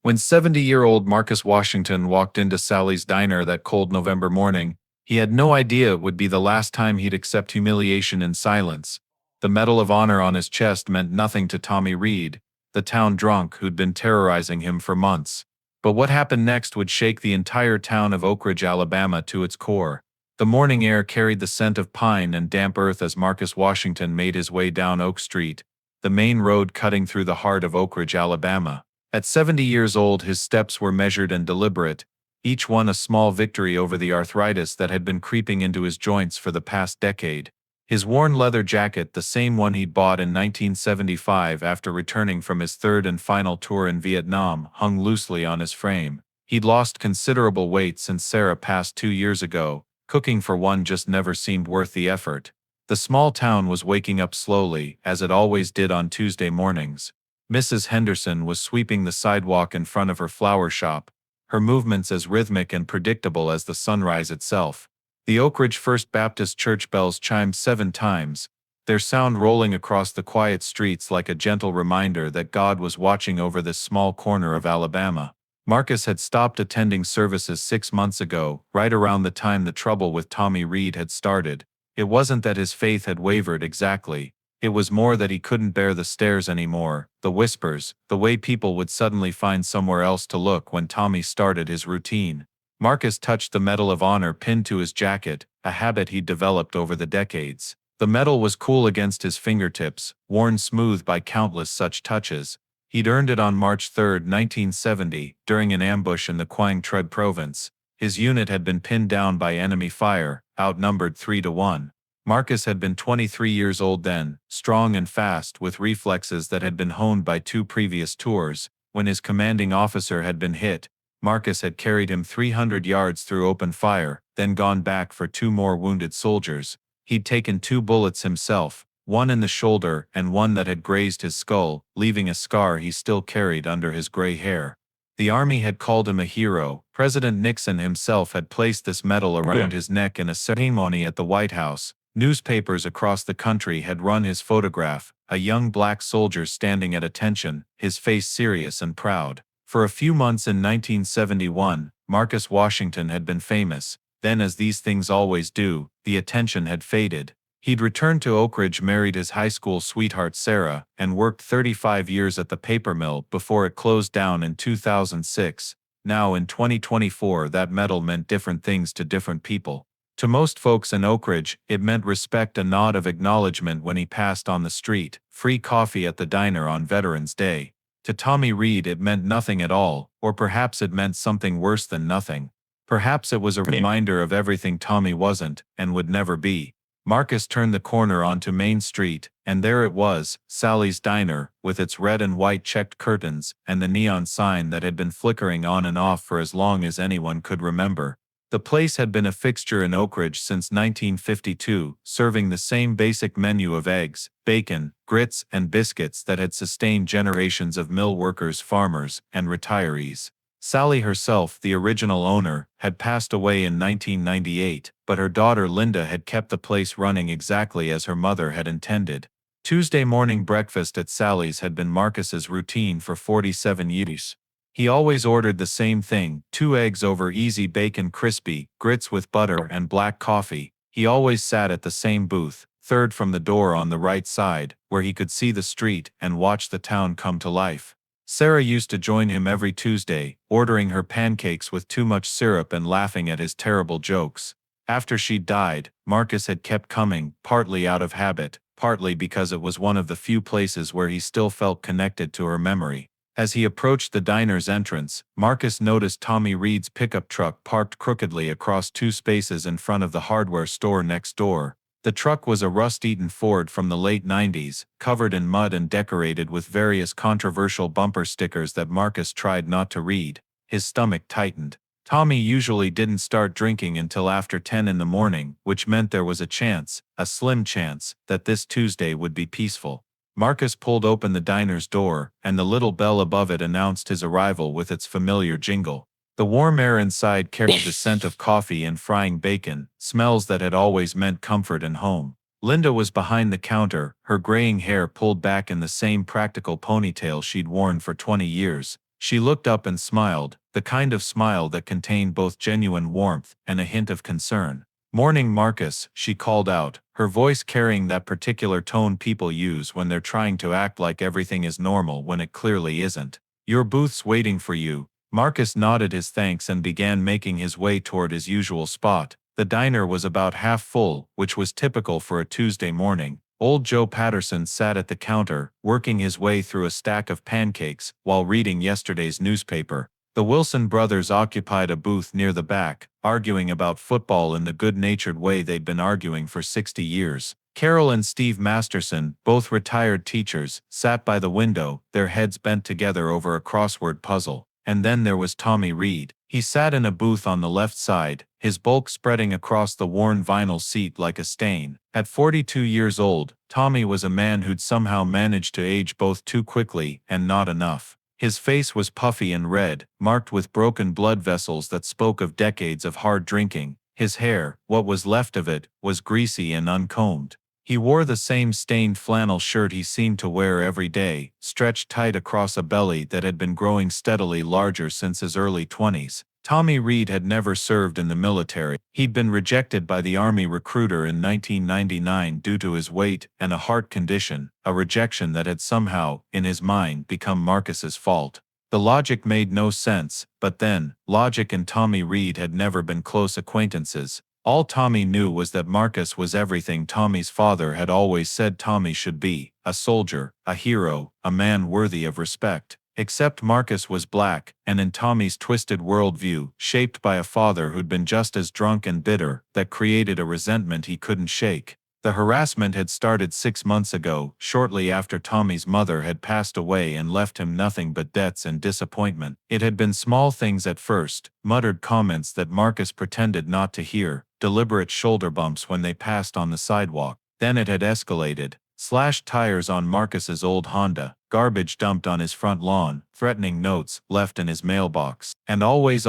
When 70-year-old Marcus Washington walked into Sally's diner that cold November morning, he had no idea it would be the last time he'd accept humiliation in silence. The Medal of Honor on his chest meant nothing to Tommy Reed, the town drunk who'd been terrorizing him for months. But what happened next would shake the entire town of Oakridge, Alabama to its core. The morning air carried the scent of pine and damp earth as Marcus Washington made his way down Oak Street, the main road cutting through the heart of Oakridge, Alabama. At 70 years old, his steps were measured and deliberate, each one a small victory over the arthritis that had been creeping into his joints for the past decade. His worn leather jacket, the same one he'd bought in 1975 after returning from his third and final tour in Vietnam, hung loosely on his frame. He'd lost considerable weight since Sarah passed 2 years ago. Cooking for one just never seemed worth the effort. The small town was waking up slowly, as it always did on Tuesday mornings. Mrs. Henderson was sweeping the sidewalk in front of her flower shop, her movements as rhythmic and predictable as the sunrise itself. The Oakridge First Baptist Church bells chimed 7 times, their sound rolling across the quiet streets like a gentle reminder that God was watching over this small corner of Alabama. Marcus had stopped attending services 6 months ago, right around the time the trouble with Tommy Reed had started. It wasn't that his faith had wavered exactly. It was more that he couldn't bear the stares anymore, the whispers, the way people would suddenly find somewhere else to look when Tommy started his routine. Marcus touched the Medal of Honor pinned to his jacket, a habit he'd developed over the decades. The medal was cool against his fingertips, worn smooth by countless such touches. He'd earned it on March 3, 1970, during an ambush in the Quang Trud province. His unit had been pinned down by enemy fire, outnumbered 3-1. Marcus had been 23 years old then, strong and fast with reflexes that had been honed by 2 previous tours. When his commanding officer had been hit, Marcus had carried him 300 yards through open fire, then gone back for 2 more wounded soldiers. He'd taken 2 bullets himself, one in the shoulder and one that had grazed his skull, leaving a scar he still carried under his gray hair. The Army had called him a hero. President Nixon himself had placed this medal around his neck in a ceremony at the White House. Newspapers across the country had run his photograph, a young black soldier standing at attention, his face serious and proud. For a few months in 1971, Marcus Washington had been famous. Then, as these things always do, the attention had faded. He'd returned to Oakridge, married his high school sweetheart Sarah, and worked 35 years at the paper mill before it closed down in 2006. Now in 2024, that medal meant different things to different people. To most folks in Oakridge, it meant respect, a nod of acknowledgement when he passed on the street, free coffee at the diner on Veterans Day. To Tommy Reed it meant nothing at all, or perhaps it meant something worse than nothing. Perhaps it was a reminder of everything Tommy wasn't, and would never be. Marcus turned the corner onto Main Street, and there it was, Sally's Diner, with its red and white checked curtains, and the neon sign that had been flickering on and off for as long as anyone could remember. The place had been a fixture in Oakridge since 1952, serving the same basic menu of eggs, bacon, grits, and biscuits that had sustained generations of mill workers, farmers, and retirees. Sally herself, the original owner, had passed away in 1998, but her daughter Linda had kept the place running exactly as her mother had intended. Tuesday morning breakfast at Sally's had been Marcus's routine for 47 years. He always ordered the same thing, 2 eggs over easy bacon crispy, grits with butter and black coffee. He always sat at the same booth, third from the door on the right side, where he could see the street and watch the town come to life. Sarah used to join him every Tuesday, ordering her pancakes with too much syrup and laughing at his terrible jokes. After she died, Marcus had kept coming, partly out of habit, partly because it was one of the few places where he still felt connected to her memory. As he approached the diner's entrance, Marcus noticed Tommy Reed's pickup truck parked crookedly across 2 spaces in front of the hardware store next door. The truck was a rust-eaten Ford from the late 90s, covered in mud and decorated with various controversial bumper stickers that Marcus tried not to read. His stomach tightened. Tommy usually didn't start drinking until after 10 in the morning, which meant there was a chance, a slim chance, that this Tuesday would be peaceful. Marcus pulled open the diner's door, and the little bell above it announced his arrival with its familiar jingle. The warm air inside carried the scent of coffee and frying bacon, smells that had always meant comfort and home. Linda was behind the counter, her graying hair pulled back in the same practical ponytail she'd worn for 20 years. She looked up and smiled, the kind of smile that contained both genuine warmth and a hint of concern. "Morning, Marcus," she called out, her voice carrying that particular tone people use when they're trying to act like everything is normal when it clearly isn't. "Your booth's waiting for you." Marcus nodded his thanks and began making his way toward his usual spot. The diner was about half full, which was typical for a Tuesday morning. Old Joe Patterson sat at the counter, working his way through a stack of pancakes while reading yesterday's newspaper. The Wilson brothers occupied a booth near the back, arguing about football in the good-natured way they'd been arguing for 60 years. Carol and Steve Masterson, both retired teachers, sat by the window, their heads bent together over a crossword puzzle. And then there was Tommy Reed. He sat in a booth on the left side, his bulk spreading across the worn vinyl seat like a stain. At 42 years old, Tommy was a man who'd somehow managed to age both too quickly and not enough. His face was puffy and red, marked with broken blood vessels that spoke of decades of hard drinking. His hair, what was left of it, was greasy and uncombed. He wore the same stained flannel shirt he seemed to wear every day, stretched tight across a belly that had been growing steadily larger since his early 20s. Tommy Reed had never served in the military. He'd been rejected by the Army recruiter in 1999 due to his weight and a heart condition, a rejection that had somehow, in his mind, become Marcus's fault. The logic made no sense, but then, logic and Tommy Reed had never been close acquaintances. All Tommy knew was that Marcus was everything Tommy's father had always said Tommy should be: a soldier, a hero, a man worthy of respect. Except Marcus was black, and in Tommy's twisted worldview, shaped by a father who'd been just as drunk and bitter, that created a resentment he couldn't shake. The harassment had started 6 months ago, shortly after Tommy's mother had passed away and left him nothing but debts and disappointment. It had been small things at first, muttered comments that Marcus pretended not to hear, deliberate shoulder bumps when they passed on the sidewalk. Then it had escalated. Slashed tires on Marcus's old Honda, garbage dumped on his front lawn, threatening notes left in his mailbox, and always,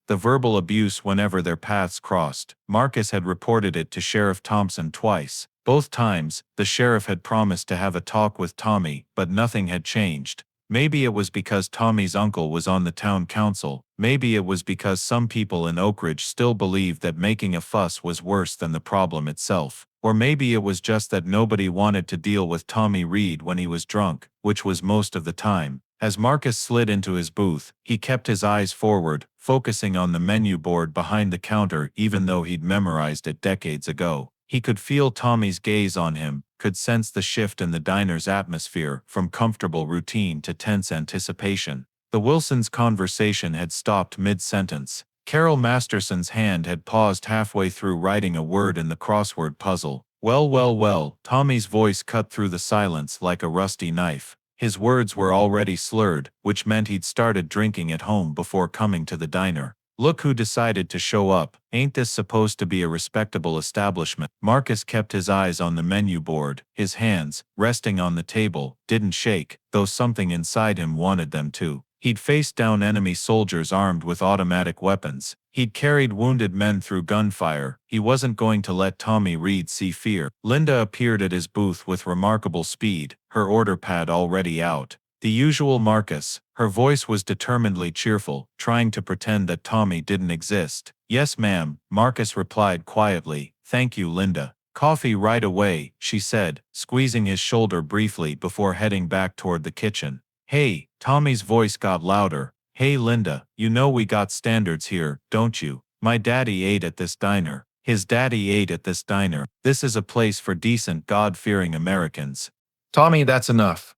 the verbal abuse whenever their paths crossed. Marcus had reported it to Sheriff Thompson twice. Both times, the sheriff had promised to have a talk with Tommy, but nothing had changed. Maybe it was because Tommy's uncle was on the town council. Maybe it was because some people in Oakridge still believed that making a fuss was worse than the problem itself. Or maybe it was just that nobody wanted to deal with Tommy Reed when he was drunk, which was most of the time. As Marcus slid into his booth, he kept his eyes forward, focusing on the menu board behind the counter even though he'd memorized it decades ago. He could feel Tommy's gaze on him, could sense the shift in the diner's atmosphere from comfortable routine to tense anticipation. The Wilsons' conversation had stopped mid-sentence. Carol Masterson's hand had paused halfway through writing a word in the crossword puzzle. Well, Tommy's voice cut through the silence like a rusty knife. His words were already slurred, which meant he'd started drinking at home before coming to the diner. "Look who decided to show up. Ain't this supposed to be a respectable establishment?" Marcus kept his eyes on the menu board. His hands, resting on the table, didn't shake, though something inside him wanted them to. He'd faced down enemy soldiers armed with automatic weapons. He'd carried wounded men through gunfire. He wasn't going to let Tommy Reed see fear. Linda appeared at his booth with remarkable speed, her order pad already out. The usual Marcus. Her voice was determinedly cheerful, trying to pretend that Tommy didn't exist. "Yes, ma'am," Marcus replied quietly. "Thank you, Linda." "Coffee right away," she said, squeezing his shoulder briefly before heading back toward the kitchen. "Hey," Tommy's voice got louder. "Hey, Linda, you know we got standards here, don't you? My daddy ate at this diner. His daddy ate at this diner. This is a place for decent, God-fearing Americans." "Tommy, that's enough,"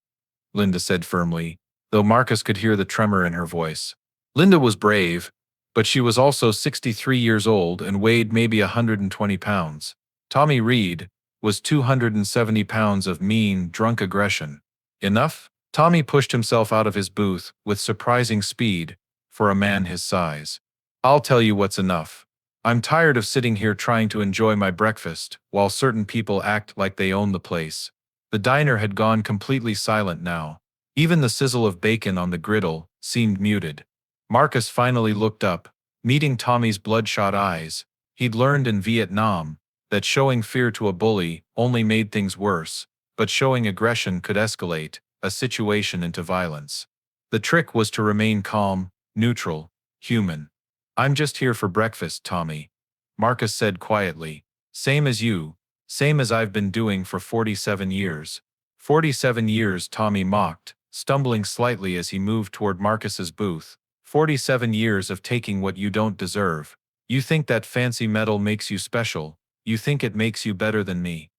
Linda said firmly, though Marcus could hear the tremor in her voice. Linda was brave, but she was also 63 years old and weighed maybe 120 pounds. Tommy Reed was 270 pounds of mean, drunk aggression. "Enough?" Tommy pushed himself out of his booth with surprising speed for a man his size. "I'll tell you what's enough. I'm tired of sitting here trying to enjoy my breakfast while certain people act like they own the place." The diner had gone completely silent now. Even the sizzle of bacon on the griddle seemed muted. Marcus finally looked up, meeting Tommy's bloodshot eyes. He'd learned in Vietnam that showing fear to a bully only made things worse, but showing aggression could escalate a situation into violence. The trick was to remain calm, neutral, human. "I'm just here for breakfast, Tommy," Marcus said quietly. "Same as you. Same as I've been doing for 47 years. 47 years," Tommy mocked, stumbling slightly as he moved toward Marcus's booth. 47 years of taking what you don't deserve. You think that fancy medal makes you special. You think it makes you better than me.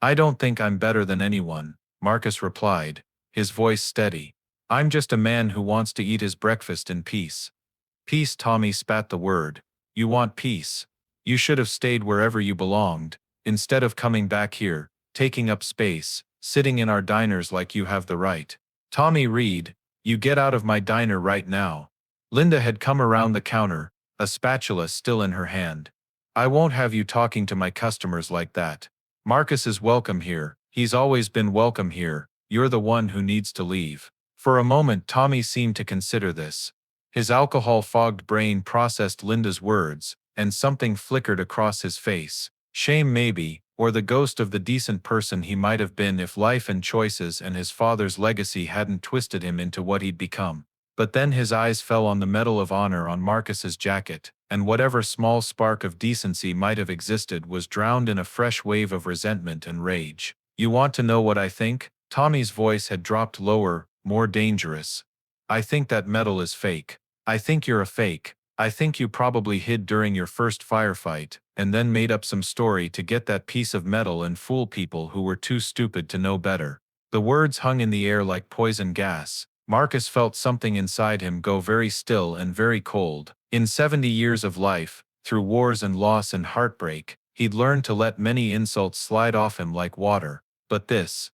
"I don't think I'm better than anyone," Marcus replied, his voice steady. "I'm just a man who wants to eat his breakfast in peace." "Peace," Tommy spat the word. "You want peace? You should have stayed wherever you belonged, instead of coming back here, taking up space, sitting in our diners like you have the right." "Tommy Reed, you get out of my diner right now." Linda had come around the counter, a spatula still in her hand. "I won't have you talking to my customers like that. Marcus is welcome here. He's always been welcome here. You're the one who needs to leave." For a moment Tommy seemed to consider this. His alcohol-fogged brain processed Linda's words, and something flickered across his face. Shame maybe, or the ghost of the decent person he might have been if life and choices and his father's legacy hadn't twisted him into what he'd become. But then his eyes fell on the Medal of Honor on Marcus's jacket, and whatever small spark of decency might have existed was drowned in a fresh wave of resentment and rage. "You want to know what I think?" Tommy's voice had dropped lower, more dangerous. "I think that medal is fake. I think you're a fake. I think you probably hid during your first firefight, and then made up some story to get that piece of metal and fool people who were too stupid to know better." The words hung in the air like poison gas. Marcus felt something inside him go very still and very cold. In 70 years of life, through wars and loss and heartbreak, he'd learned to let many insults slide off him like water. But this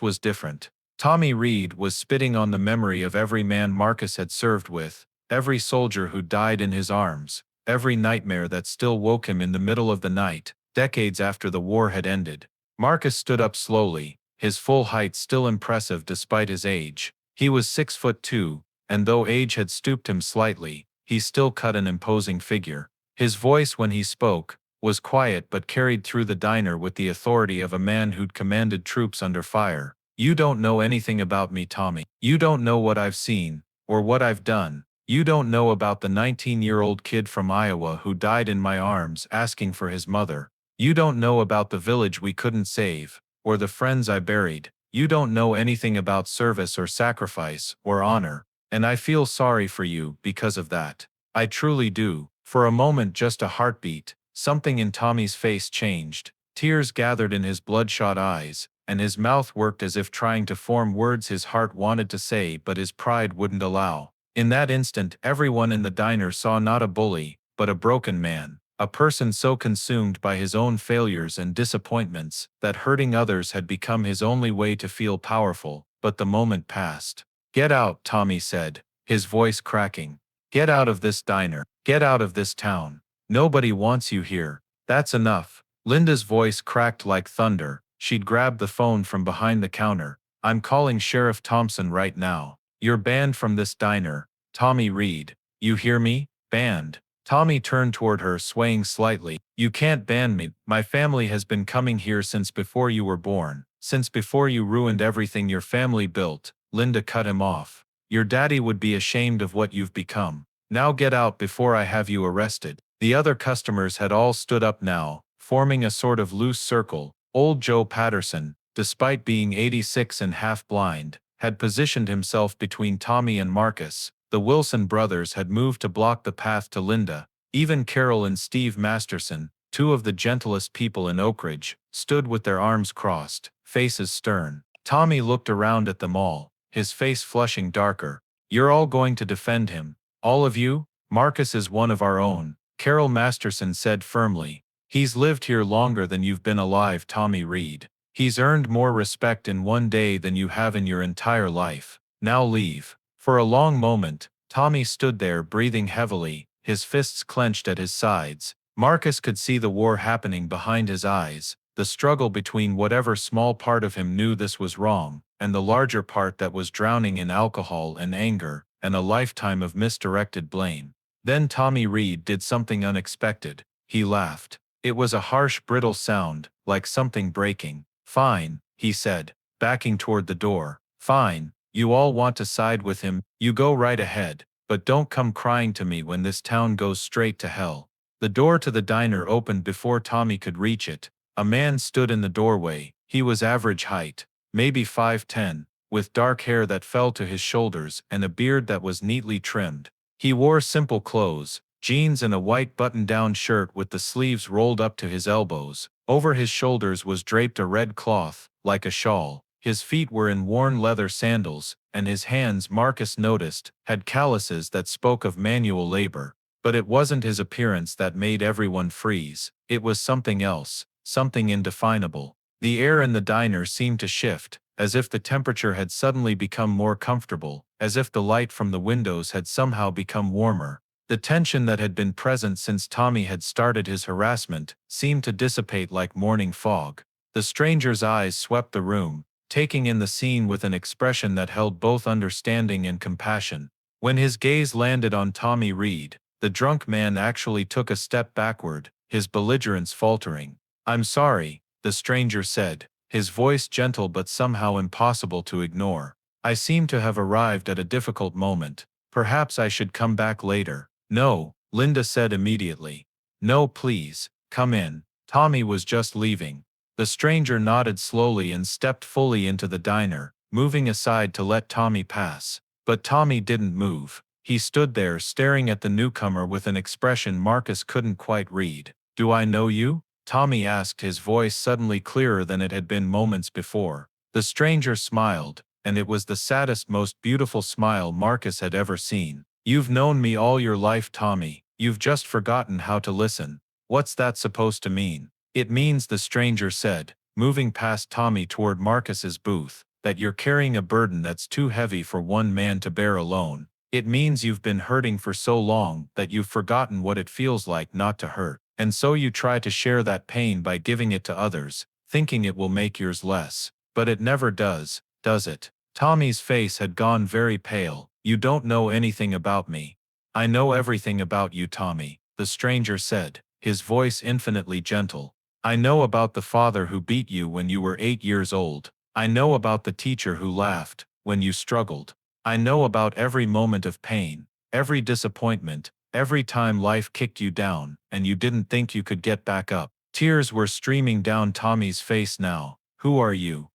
was different. Tommy Reed was spitting on the memory of every man Marcus had served with, every soldier who died in his arms, every nightmare that still woke him in the middle of the night, decades after the war had ended. Marcus stood up slowly, his full height still impressive despite his age. He was 6'2", and though age had stooped him slightly, he still cut an imposing figure. His voice when he spoke was quiet but carried through the diner with the authority of a man who'd commanded troops under fire. "You don't know anything about me, Tommy. You don't know what I've seen, or what I've done. You don't know about the 19-year-old kid from Iowa who died in my arms asking for his mother. You don't know about the village we couldn't save, or the friends I buried. You don't know anything about service or sacrifice or honor, and I feel sorry for you because of that. I truly do." For a moment, just a heartbeat, something in Tommy's face changed. Tears gathered in his bloodshot eyes, and his mouth worked as if trying to form words his heart wanted to say but his pride wouldn't allow. In that instant, everyone in the diner saw not a bully, but a broken man. A person so consumed by his own failures and disappointments that hurting others had become his only way to feel powerful. But the moment passed. "Get out," Tommy said, his voice cracking. "Get out of this diner. Get out of this town. Nobody wants you here. That's enough." Linda's voice cracked like thunder. She'd grabbed the phone from behind the counter. "I'm calling Sheriff Thompson right now. You're banned from this diner, Tommy Reed. You hear me? Banned." Tommy turned toward her, swaying slightly. "You can't ban me. My family has been coming here since before you were born. Since before you ruined everything your family built." Linda cut him off. "Your daddy would be ashamed of what you've become. Now get out before I have you arrested." The other customers had all stood up now, forming a sort of loose circle. Old Joe Patterson, despite being 86 and half blind, had positioned himself between Tommy and Marcus. The Wilson brothers had moved to block the path to Linda. Even Carol and Steve Masterson, two of the gentlest people in Oakridge, stood with their arms crossed, faces stern. Tommy looked around at them all, his face flushing darker. "You're all going to defend him? All of you?" "Marcus is one of our own," Carol Masterson said firmly. "He's lived here longer than you've been alive, Tommy Reed. He's earned more respect in one day than you have in your entire life. Now leave." For a long moment, Tommy stood there breathing heavily, his fists clenched at his sides. Marcus could see the war happening behind his eyes, the struggle between whatever small part of him knew this was wrong, and the larger part that was drowning in alcohol and anger, and a lifetime of misdirected blame. Then Tommy Reed did something unexpected. He laughed. It was a harsh, brittle sound, like something breaking. "Fine," he said, backing toward the door. "Fine. You all want to side with him, you go right ahead, but don't come crying to me when this town goes straight to hell. The door to the diner opened before Tommy could reach it. A man stood in the doorway. He was average height, maybe 5'10", with dark hair that fell to his shoulders and a beard that was neatly trimmed. He wore simple clothes, jeans and a white button-down shirt with the sleeves rolled up to his elbows. Over his shoulders was draped a red cloth, like a shawl. His feet were in worn leather sandals, and his hands, Marcus noticed, had calluses that spoke of manual labor. But it wasn't his appearance that made everyone freeze. It was something else, something indefinable. The air in the diner seemed to shift, as if the temperature had suddenly become more comfortable, as if the light from the windows had somehow become warmer. The tension that had been present since Tommy had started his harassment seemed to dissipate like morning fog. The stranger's eyes swept the room, taking in the scene with an expression that held both understanding and compassion. When his gaze landed on Tommy Reed, the drunk man actually took a step backward, his belligerence faltering. "I'm sorry," the stranger said, his voice gentle but somehow impossible to ignore. "I seem to have arrived at a difficult moment. Perhaps I should come back later." "No," Linda said immediately. "No, please, come in." Tommy was just leaving. The stranger nodded slowly and stepped fully into the diner, moving aside to let Tommy pass. But Tommy didn't move. He stood there staring at the newcomer with an expression Marcus couldn't quite read. "Do I know you?" Tommy asked, his voice suddenly clearer than it had been moments before. The stranger smiled, and it was the saddest, most beautiful smile Marcus had ever seen. "You've known me all your life, Tommy. You've just forgotten how to listen." "What's that supposed to mean?" "It means," the stranger said, moving past Tommy toward Marcus's booth, "that you're carrying a burden that's too heavy for one man to bear alone. It means you've been hurting for so long that you've forgotten what it feels like not to hurt. And so you try to share that pain by giving it to others, thinking it will make yours less. But it never does it?" Tommy's face had gone very pale. "You don't know anything about me." "I know everything about you, Tommy," the stranger said, his voice infinitely gentle. "I know about the father who beat you when you were 8 years old. I know about the teacher who laughed when you struggled. I know about every moment of pain, every disappointment, every time life kicked you down, and you didn't think you could get back up." Tears were streaming down Tommy's face now. "Who are you?"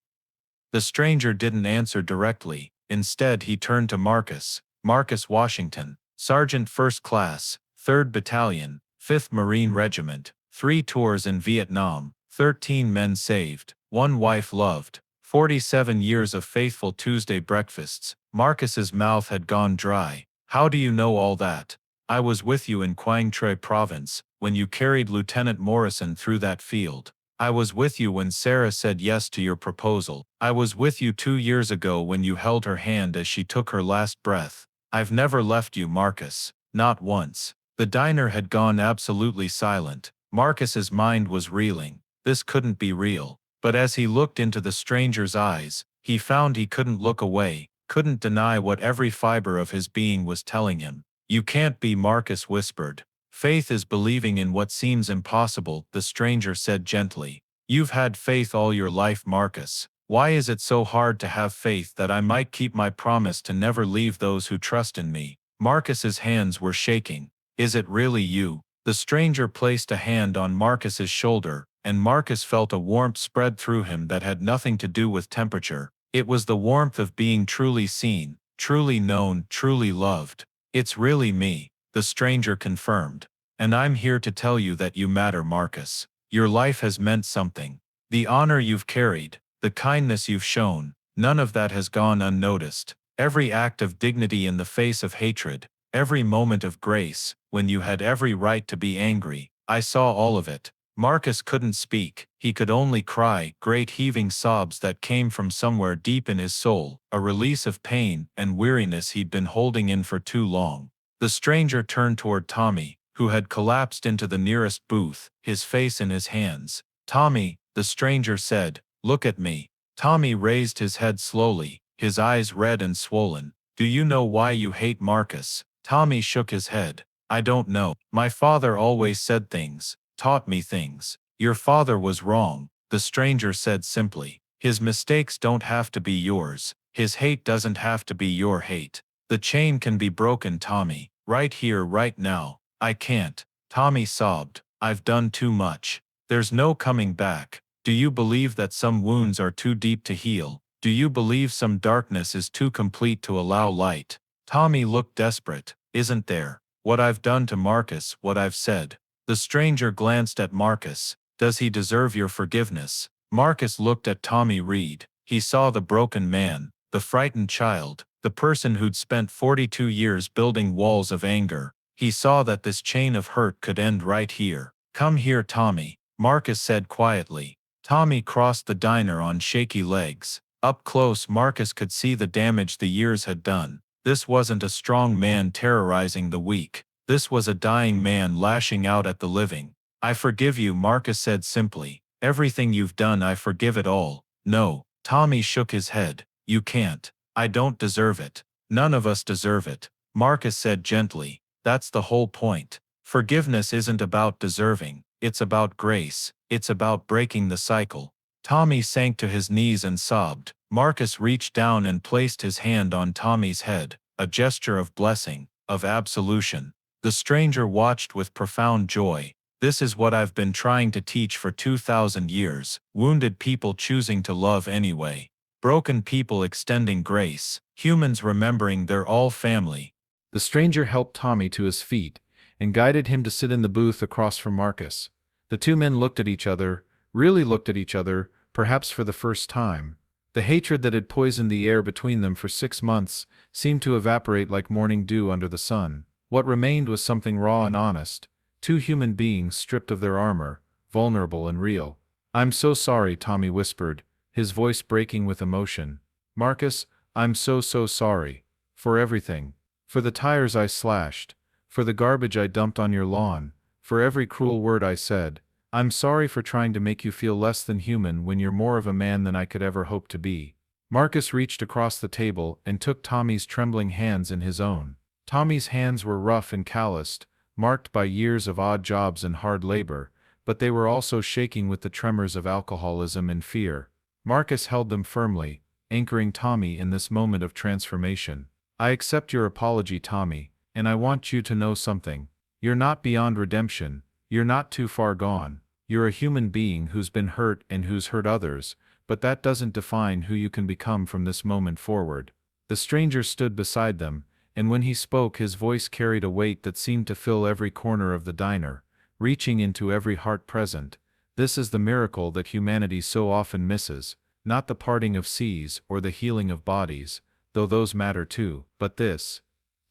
The stranger didn't answer directly. Instead, he turned to Marcus. "Marcus Washington, Sergeant First Class, 3rd Battalion, 5th Marine Regiment, 3 tours in Vietnam, 13 men saved, 1 wife loved, 47 years of faithful Tuesday breakfasts." Marcus's mouth had gone dry. "How do you know all that?" "I was with you in Quang Tre Province, when you carried Lieutenant Morrison through that field. I was with you when Sarah said yes to your proposal. I was with you 2 years ago when you held her hand as she took her last breath. I've never left you, Marcus. Not once." The diner had gone absolutely silent. Marcus's mind was reeling. This couldn't be real. But as he looked into the stranger's eyes, he found he couldn't look away, couldn't deny what every fiber of his being was telling him. "You can't be," Marcus whispered. "Faith is believing in what seems impossible," the stranger said gently. "You've had faith all your life, Marcus. Why is it so hard to have faith that I might keep my promise to never leave those who trust in me?" Marcus's hands were shaking. "Is it really you?" The stranger placed a hand on Marcus's shoulder, and Marcus felt a warmth spread through him that had nothing to do with temperature. It was the warmth of being truly seen, truly known, truly loved. "It's really me," the stranger confirmed. "And I'm here to tell you that you matter, Marcus. Your life has meant something. The honor you've carried, the kindness you've shown, none of that has gone unnoticed. Every act of dignity in the face of hatred, every moment of grace, when you had every right to be angry, I saw all of it." Marcus couldn't speak. He could only cry, great heaving sobs that came from somewhere deep in his soul, a release of pain and weariness he'd been holding in for too long. The stranger turned toward Tommy, who had collapsed into the nearest booth, his face in his hands. "Tommy," the stranger said, "look at me." Tommy raised his head slowly, his eyes red and swollen. "Do you know why you hate Marcus?" Tommy shook his head. "I don't know. My father always said things, taught me things." "Your father was wrong," the stranger said simply. "His mistakes don't have to be yours. His hate doesn't have to be your hate. The chain can be broken, Tommy. Right here, right now. I can't. Tommy sobbed. I've done too much. There's no coming back. Do you believe that some wounds are too deep to heal? Do you believe some darkness is too complete to allow light? Tommy looked desperate. Isn't there? What I've done to Marcus, what I've said. The stranger glanced at Marcus. Does he deserve your forgiveness? Marcus looked at Tommy Reed. He saw the broken man, the frightened child, the person who'd spent 42 years building walls of anger. He saw that this chain of hurt could end right here. Come here, Tommy, Marcus said quietly. Tommy crossed the diner on shaky legs. Up close, Marcus could see the damage the years had done. This wasn't a strong man terrorizing the weak. This was a dying man lashing out at the living. I forgive you, Marcus said simply. Everything you've done, I forgive it all. No, Tommy shook his head. You can't. I don't deserve it. None of us deserve it. Marcus said gently. That's the whole point. Forgiveness isn't about deserving. It's about grace. It's about breaking the cycle. Tommy sank to his knees and sobbed. Marcus reached down and placed his hand on Tommy's head, a gesture of blessing, of absolution. The stranger watched with profound joy. This is what I've been trying to teach for 2,000 years. Wounded people choosing to love anyway. Broken people extending grace. Humans remembering they're all family. The stranger helped Tommy to his feet and guided him to sit in the booth across from Marcus. The two men looked at each other, really looked at each other, perhaps for the first time. The hatred that had poisoned the air between them for 6 months seemed to evaporate like morning dew under the sun. What remained was something raw and honest. Two human beings stripped of their armor, vulnerable and real. I'm so sorry, Tommy whispered, his voice breaking with emotion. Marcus, I'm so sorry. For everything. For the tires I slashed. For the garbage I dumped on your lawn. For every cruel word I said. I'm sorry for trying to make you feel less than human when you're more of a man than I could ever hope to be. Marcus reached across the table and took Tommy's trembling hands in his own. Tommy's hands were rough and calloused, marked by years of odd jobs and hard labor, but they were also shaking with the tremors of alcoholism and fear. Marcus held them firmly, anchoring Tommy in this moment of transformation. I accept your apology, Tommy, and I want you to know something. You're not beyond redemption. You're not too far gone. You're a human being who's been hurt and who's hurt others, but that doesn't define who you can become from this moment forward. The stranger stood beside them, and when he spoke his voice carried a weight that seemed to fill every corner of the diner, reaching into every heart present. This is the miracle that humanity so often misses, not the parting of seas or the healing of bodies, though those matter too, but this.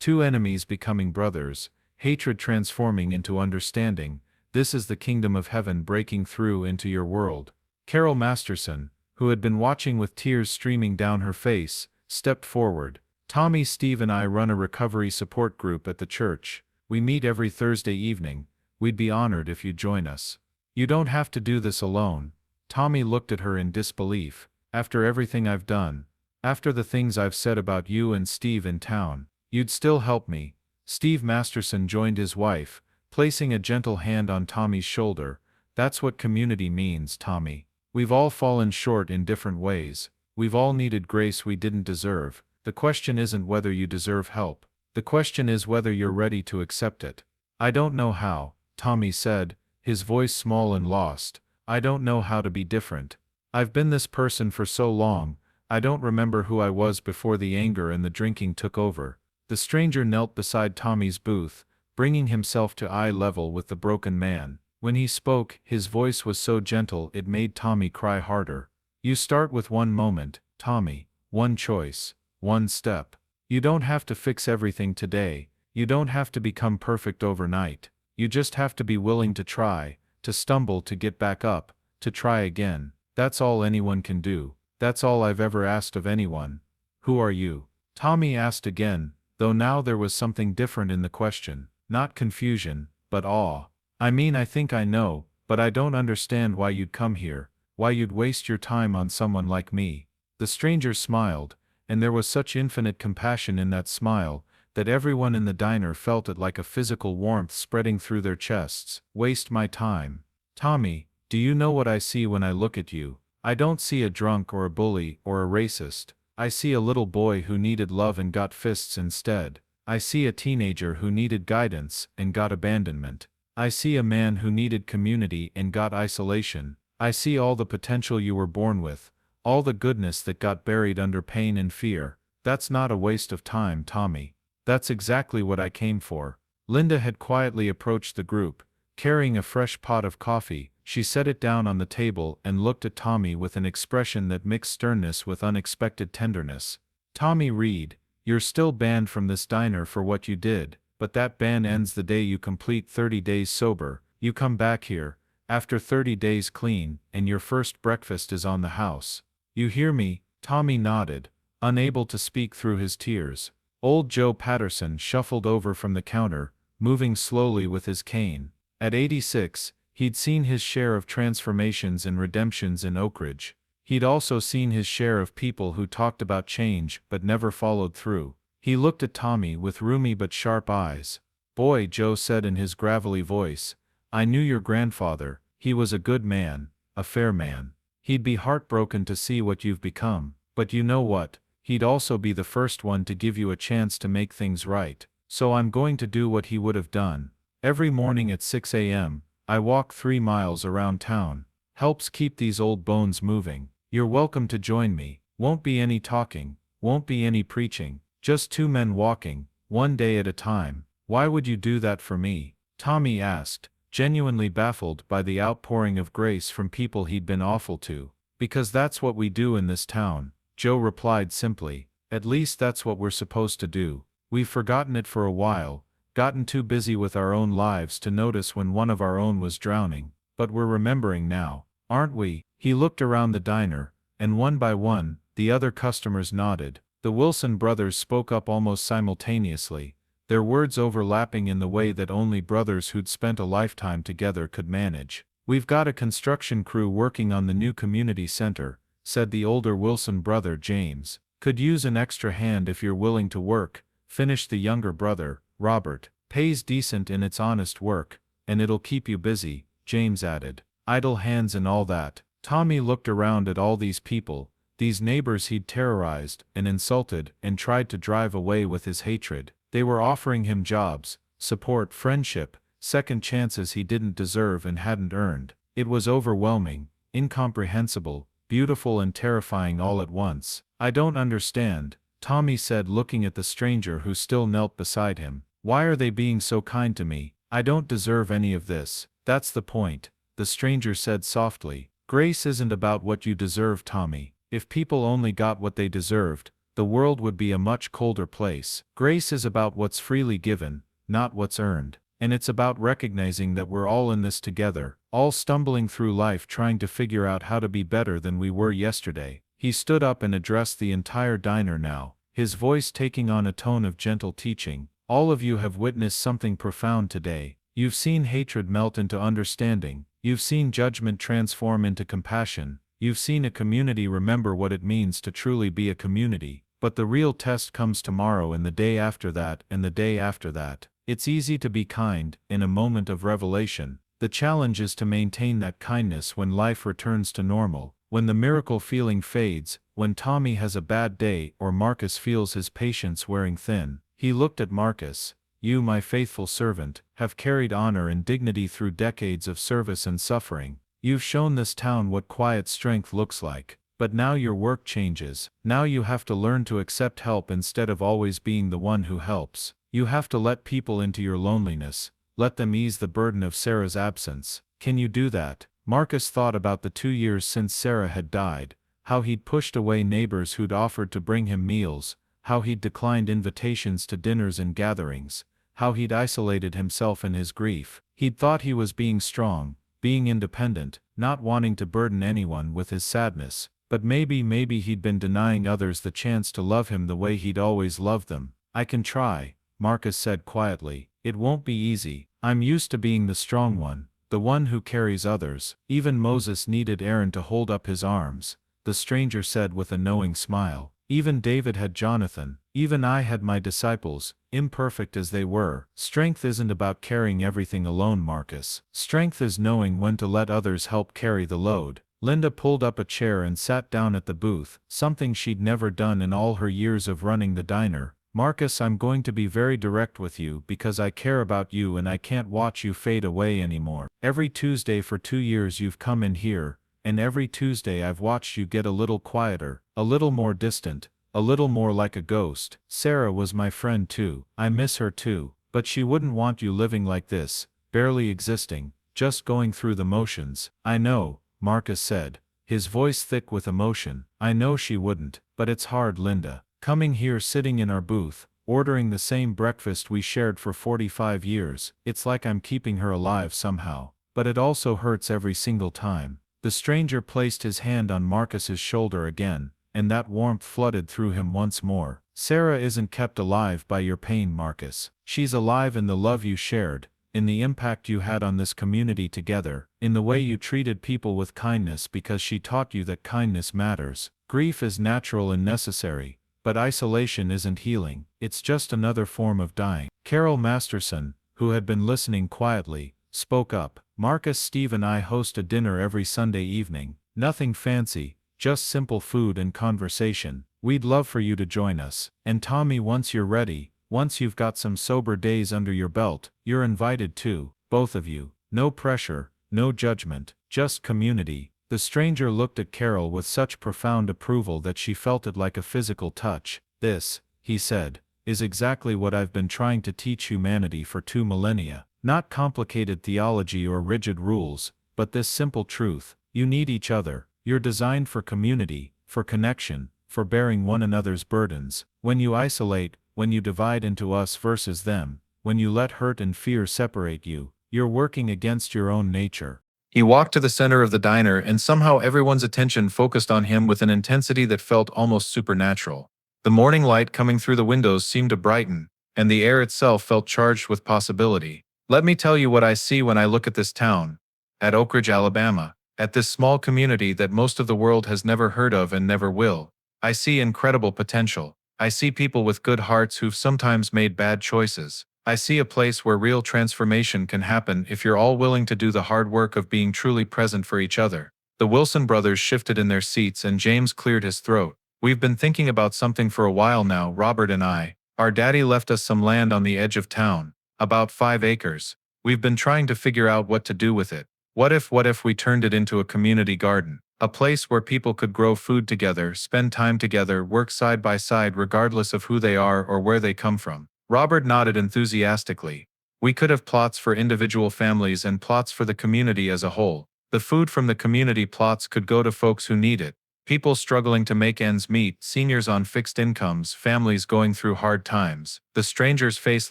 Two enemies becoming brothers, hatred transforming into understanding. This is the kingdom of heaven breaking through into your world. Carol Masterson, who had been watching with tears streaming down her face, stepped forward. Tommy, Steve and I run a recovery support group at the church. We meet every Thursday evening. We'd be honored if you'd join us. You don't have to do this alone. Tommy looked at her in disbelief. After everything I've done, after the things I've said about you and Steve in town, you'd still help me. Steve Masterson joined his wife, placing a gentle hand on Tommy's shoulder. That's what community means, Tommy. We've all fallen short in different ways. We've all needed grace we didn't deserve. The question isn't whether you deserve help. The question is whether you're ready to accept it. I don't know how, Tommy said, his voice small and lost. I don't know how to be different. I've been this person for so long, I don't remember who I was before the anger and the drinking took over. The stranger knelt beside Tommy's booth, bringing himself to eye level with the broken man. When he spoke, his voice was so gentle it made Tommy cry harder. You start with one moment, Tommy, one choice, one step. You don't have to fix everything today. You don't have to become perfect overnight. You just have to be willing to try, to stumble, to get back up, to try again. That's all anyone can do. That's all I've ever asked of anyone. Who are you? Tommy asked again, though now there was something different in the question. Not confusion, but awe. I mean, I think I know, but I don't understand why you'd come here, why you'd waste your time on someone like me. The stranger smiled, and there was such infinite compassion in that smile, that everyone in the diner felt it like a physical warmth spreading through their chests. Waste my time. Tommy, do you know what I see when I look at you? I don't see a drunk or a bully or a racist. I see a little boy who needed love and got fists instead. I see a teenager who needed guidance and got abandonment. I see a man who needed community and got isolation. I see all the potential you were born with, all the goodness that got buried under pain and fear. That's not a waste of time, Tommy. That's exactly what I came for. Linda had quietly approached the group, carrying a fresh pot of coffee. She set it down on the table and looked at Tommy with an expression that mixed sternness with unexpected tenderness. Tommy Reed, you're still banned from this diner for what you did, but that ban ends the day you complete 30 days sober. You come back here, after 30 days clean, and your first breakfast is on the house. You hear me? Tommy nodded, unable to speak through his tears. Old Joe Patterson shuffled over from the counter, moving slowly with his cane. At 86, he'd seen his share of transformations and redemptions in Oakridge. He'd also seen his share of people who talked about change but never followed through. He looked at Tommy with roomy but sharp eyes. "Boy," Joe said in his gravelly voice, "I knew your grandfather. He was a good man, a fair man. He'd be heartbroken to see what you've become, but you know what? He'd also be the first one to give you a chance to make things right. So I'm going to do what he would have done. Every morning at 6 a.m., I walk 3 miles around town. Helps keep these old bones moving. You're welcome to join me. Won't be any talking, won't be any preaching, just 2 men walking, 1 day at a time." "Why would you do that for me?" Tommy asked, genuinely baffled by the outpouring of grace from people he'd been awful to. "Because that's what we do in this town," Joe replied simply. "At least that's what we're supposed to do. We've forgotten it for a while, gotten too busy with our own lives to notice when one of our own was drowning. But we're remembering now, aren't we?" He looked around the diner, and one by one, the other customers nodded. The Wilson brothers spoke up almost simultaneously, their words overlapping in the way that only brothers who'd spent a lifetime together could manage. "We've got a construction crew working on the new community center," said the older Wilson brother James. "Could use an extra hand if you're willing to work," finished the younger brother, Robert. "Pays decent in its honest work, and it'll keep you busy," James added. "Idle hands and all that." Tommy looked around at all these people, these neighbors he'd terrorized and insulted and tried to drive away with his hatred. They were offering him jobs, support, friendship, second chances he didn't deserve and hadn't earned. It was overwhelming, incomprehensible, beautiful and terrifying all at once. "I don't understand," Tommy said, looking at the stranger who still knelt beside him. "Why are they being so kind to me? I don't deserve any of this." "That's the point," the stranger said softly. "Grace isn't about what you deserve, Tommy. If people only got what they deserved, the world would be a much colder place. Grace is about what's freely given, not what's earned. And it's about recognizing that we're all in this together, all stumbling through life trying to figure out how to be better than we were yesterday." He stood up and addressed the entire diner now, his voice taking on a tone of gentle teaching. "All of you have witnessed something profound today. You've seen hatred melt into understanding. You've seen judgment transform into compassion. You've seen a community remember what it means to truly be a community. But the real test comes tomorrow and the day after that and the day after that. It's easy to be kind in a moment of revelation. The challenge is to maintain that kindness when life returns to normal, when the miracle feeling fades, when Tommy has a bad day or Marcus feels his patience wearing thin." He looked at Marcus. "You, my faithful servant, have carried honor and dignity through decades of service and suffering. You've shown this town what quiet strength looks like. But now your work changes. Now you have to learn to accept help instead of always being the one who helps. You have to let people into your loneliness, let them ease the burden of Sarah's absence. Can you do that?" Marcus thought about the 2 years since Sarah had died, how he'd pushed away neighbors who'd offered to bring him meals, how he'd declined invitations to dinners and gatherings, how he'd isolated himself in his grief. He'd thought he was being strong, being independent, not wanting to burden anyone with his sadness. But maybe he'd been denying others the chance to love him the way he'd always loved them. "I can try," Marcus said quietly. "It won't be easy. I'm used to being the strong one, the one who carries others. Even Moses needed Aaron to hold up his arms," the stranger said with a knowing smile. "Even David had Jonathan. Even I had my disciples, imperfect as they were." "Strength isn't about carrying everything alone, Marcus. Strength is knowing when to let others help carry the load. Linda pulled up a chair and sat down at the booth, something she'd never done in all her years of running the diner. Marcus, I'm going to be very direct with you because I care about you and I can't watch you fade away anymore. Every Tuesday for 2 years you've come in here, and every Tuesday I've watched you get a little quieter, a little more distant, a little more like a ghost. Sarah was my friend too. I miss her too, but she wouldn't want you living like this, barely existing, just going through the motions. I know, Marcus said, his voice thick with emotion. I know she wouldn't, but it's hard, Linda. Coming here, sitting in our booth, ordering the same breakfast we shared for 45 years, it's like I'm keeping her alive somehow. But it also hurts every single time. The stranger placed his hand on Marcus's shoulder again, and that warmth flooded through him once more. Sarah isn't kept alive by your pain, Marcus. She's alive in the love you shared, in the impact you had on this community together, in the way you treated people with kindness because she taught you that kindness matters. Grief is natural and necessary, but isolation isn't healing, it's just another form of dying. Carol Masterson, who had been listening quietly, spoke up. Marcus, Steve and I host a dinner every Sunday evening. Nothing fancy, just simple food and conversation. We'd love for you to join us. And Tommy, once you're ready, once you've got some sober days under your belt, you're invited too, both of you. No pressure, no judgment, just community. The stranger looked at Carol with such profound approval that she felt it like a physical touch. This, he said, is exactly what I've been trying to teach humanity for 2 millennia. Not complicated theology or rigid rules, but this simple truth: you need each other. You're designed for community, for connection, for bearing one another's burdens. When you isolate, when you divide into us versus them, when you let hurt and fear separate you, you're working against your own nature. He walked to the center of the diner, and somehow everyone's attention focused on him with an intensity that felt almost supernatural. The morning light coming through the windows seemed to brighten, and the air itself felt charged with possibility. Let me tell you what I see when I look at this town. At Oakridge, Alabama. At this small community that most of the world has never heard of and never will. I see incredible potential. I see people with good hearts who've sometimes made bad choices. I see a place where real transformation can happen if you're all willing to do the hard work of being truly present for each other. The Wilson brothers shifted in their seats and James cleared his throat. We've been thinking about something for a while now, Robert and I. Our daddy left us some land on the edge of town, about 5 acres. We've been trying to figure out what to do with it. What if we turned it into a community garden? A place where people could grow food together, spend time together, work side by side regardless of who they are or where they come from. Robert nodded enthusiastically. We could have plots for individual families and plots for the community as a whole. The food from the community plots could go to folks who need it. People struggling to make ends meet, seniors on fixed incomes, families going through hard times. The stranger's face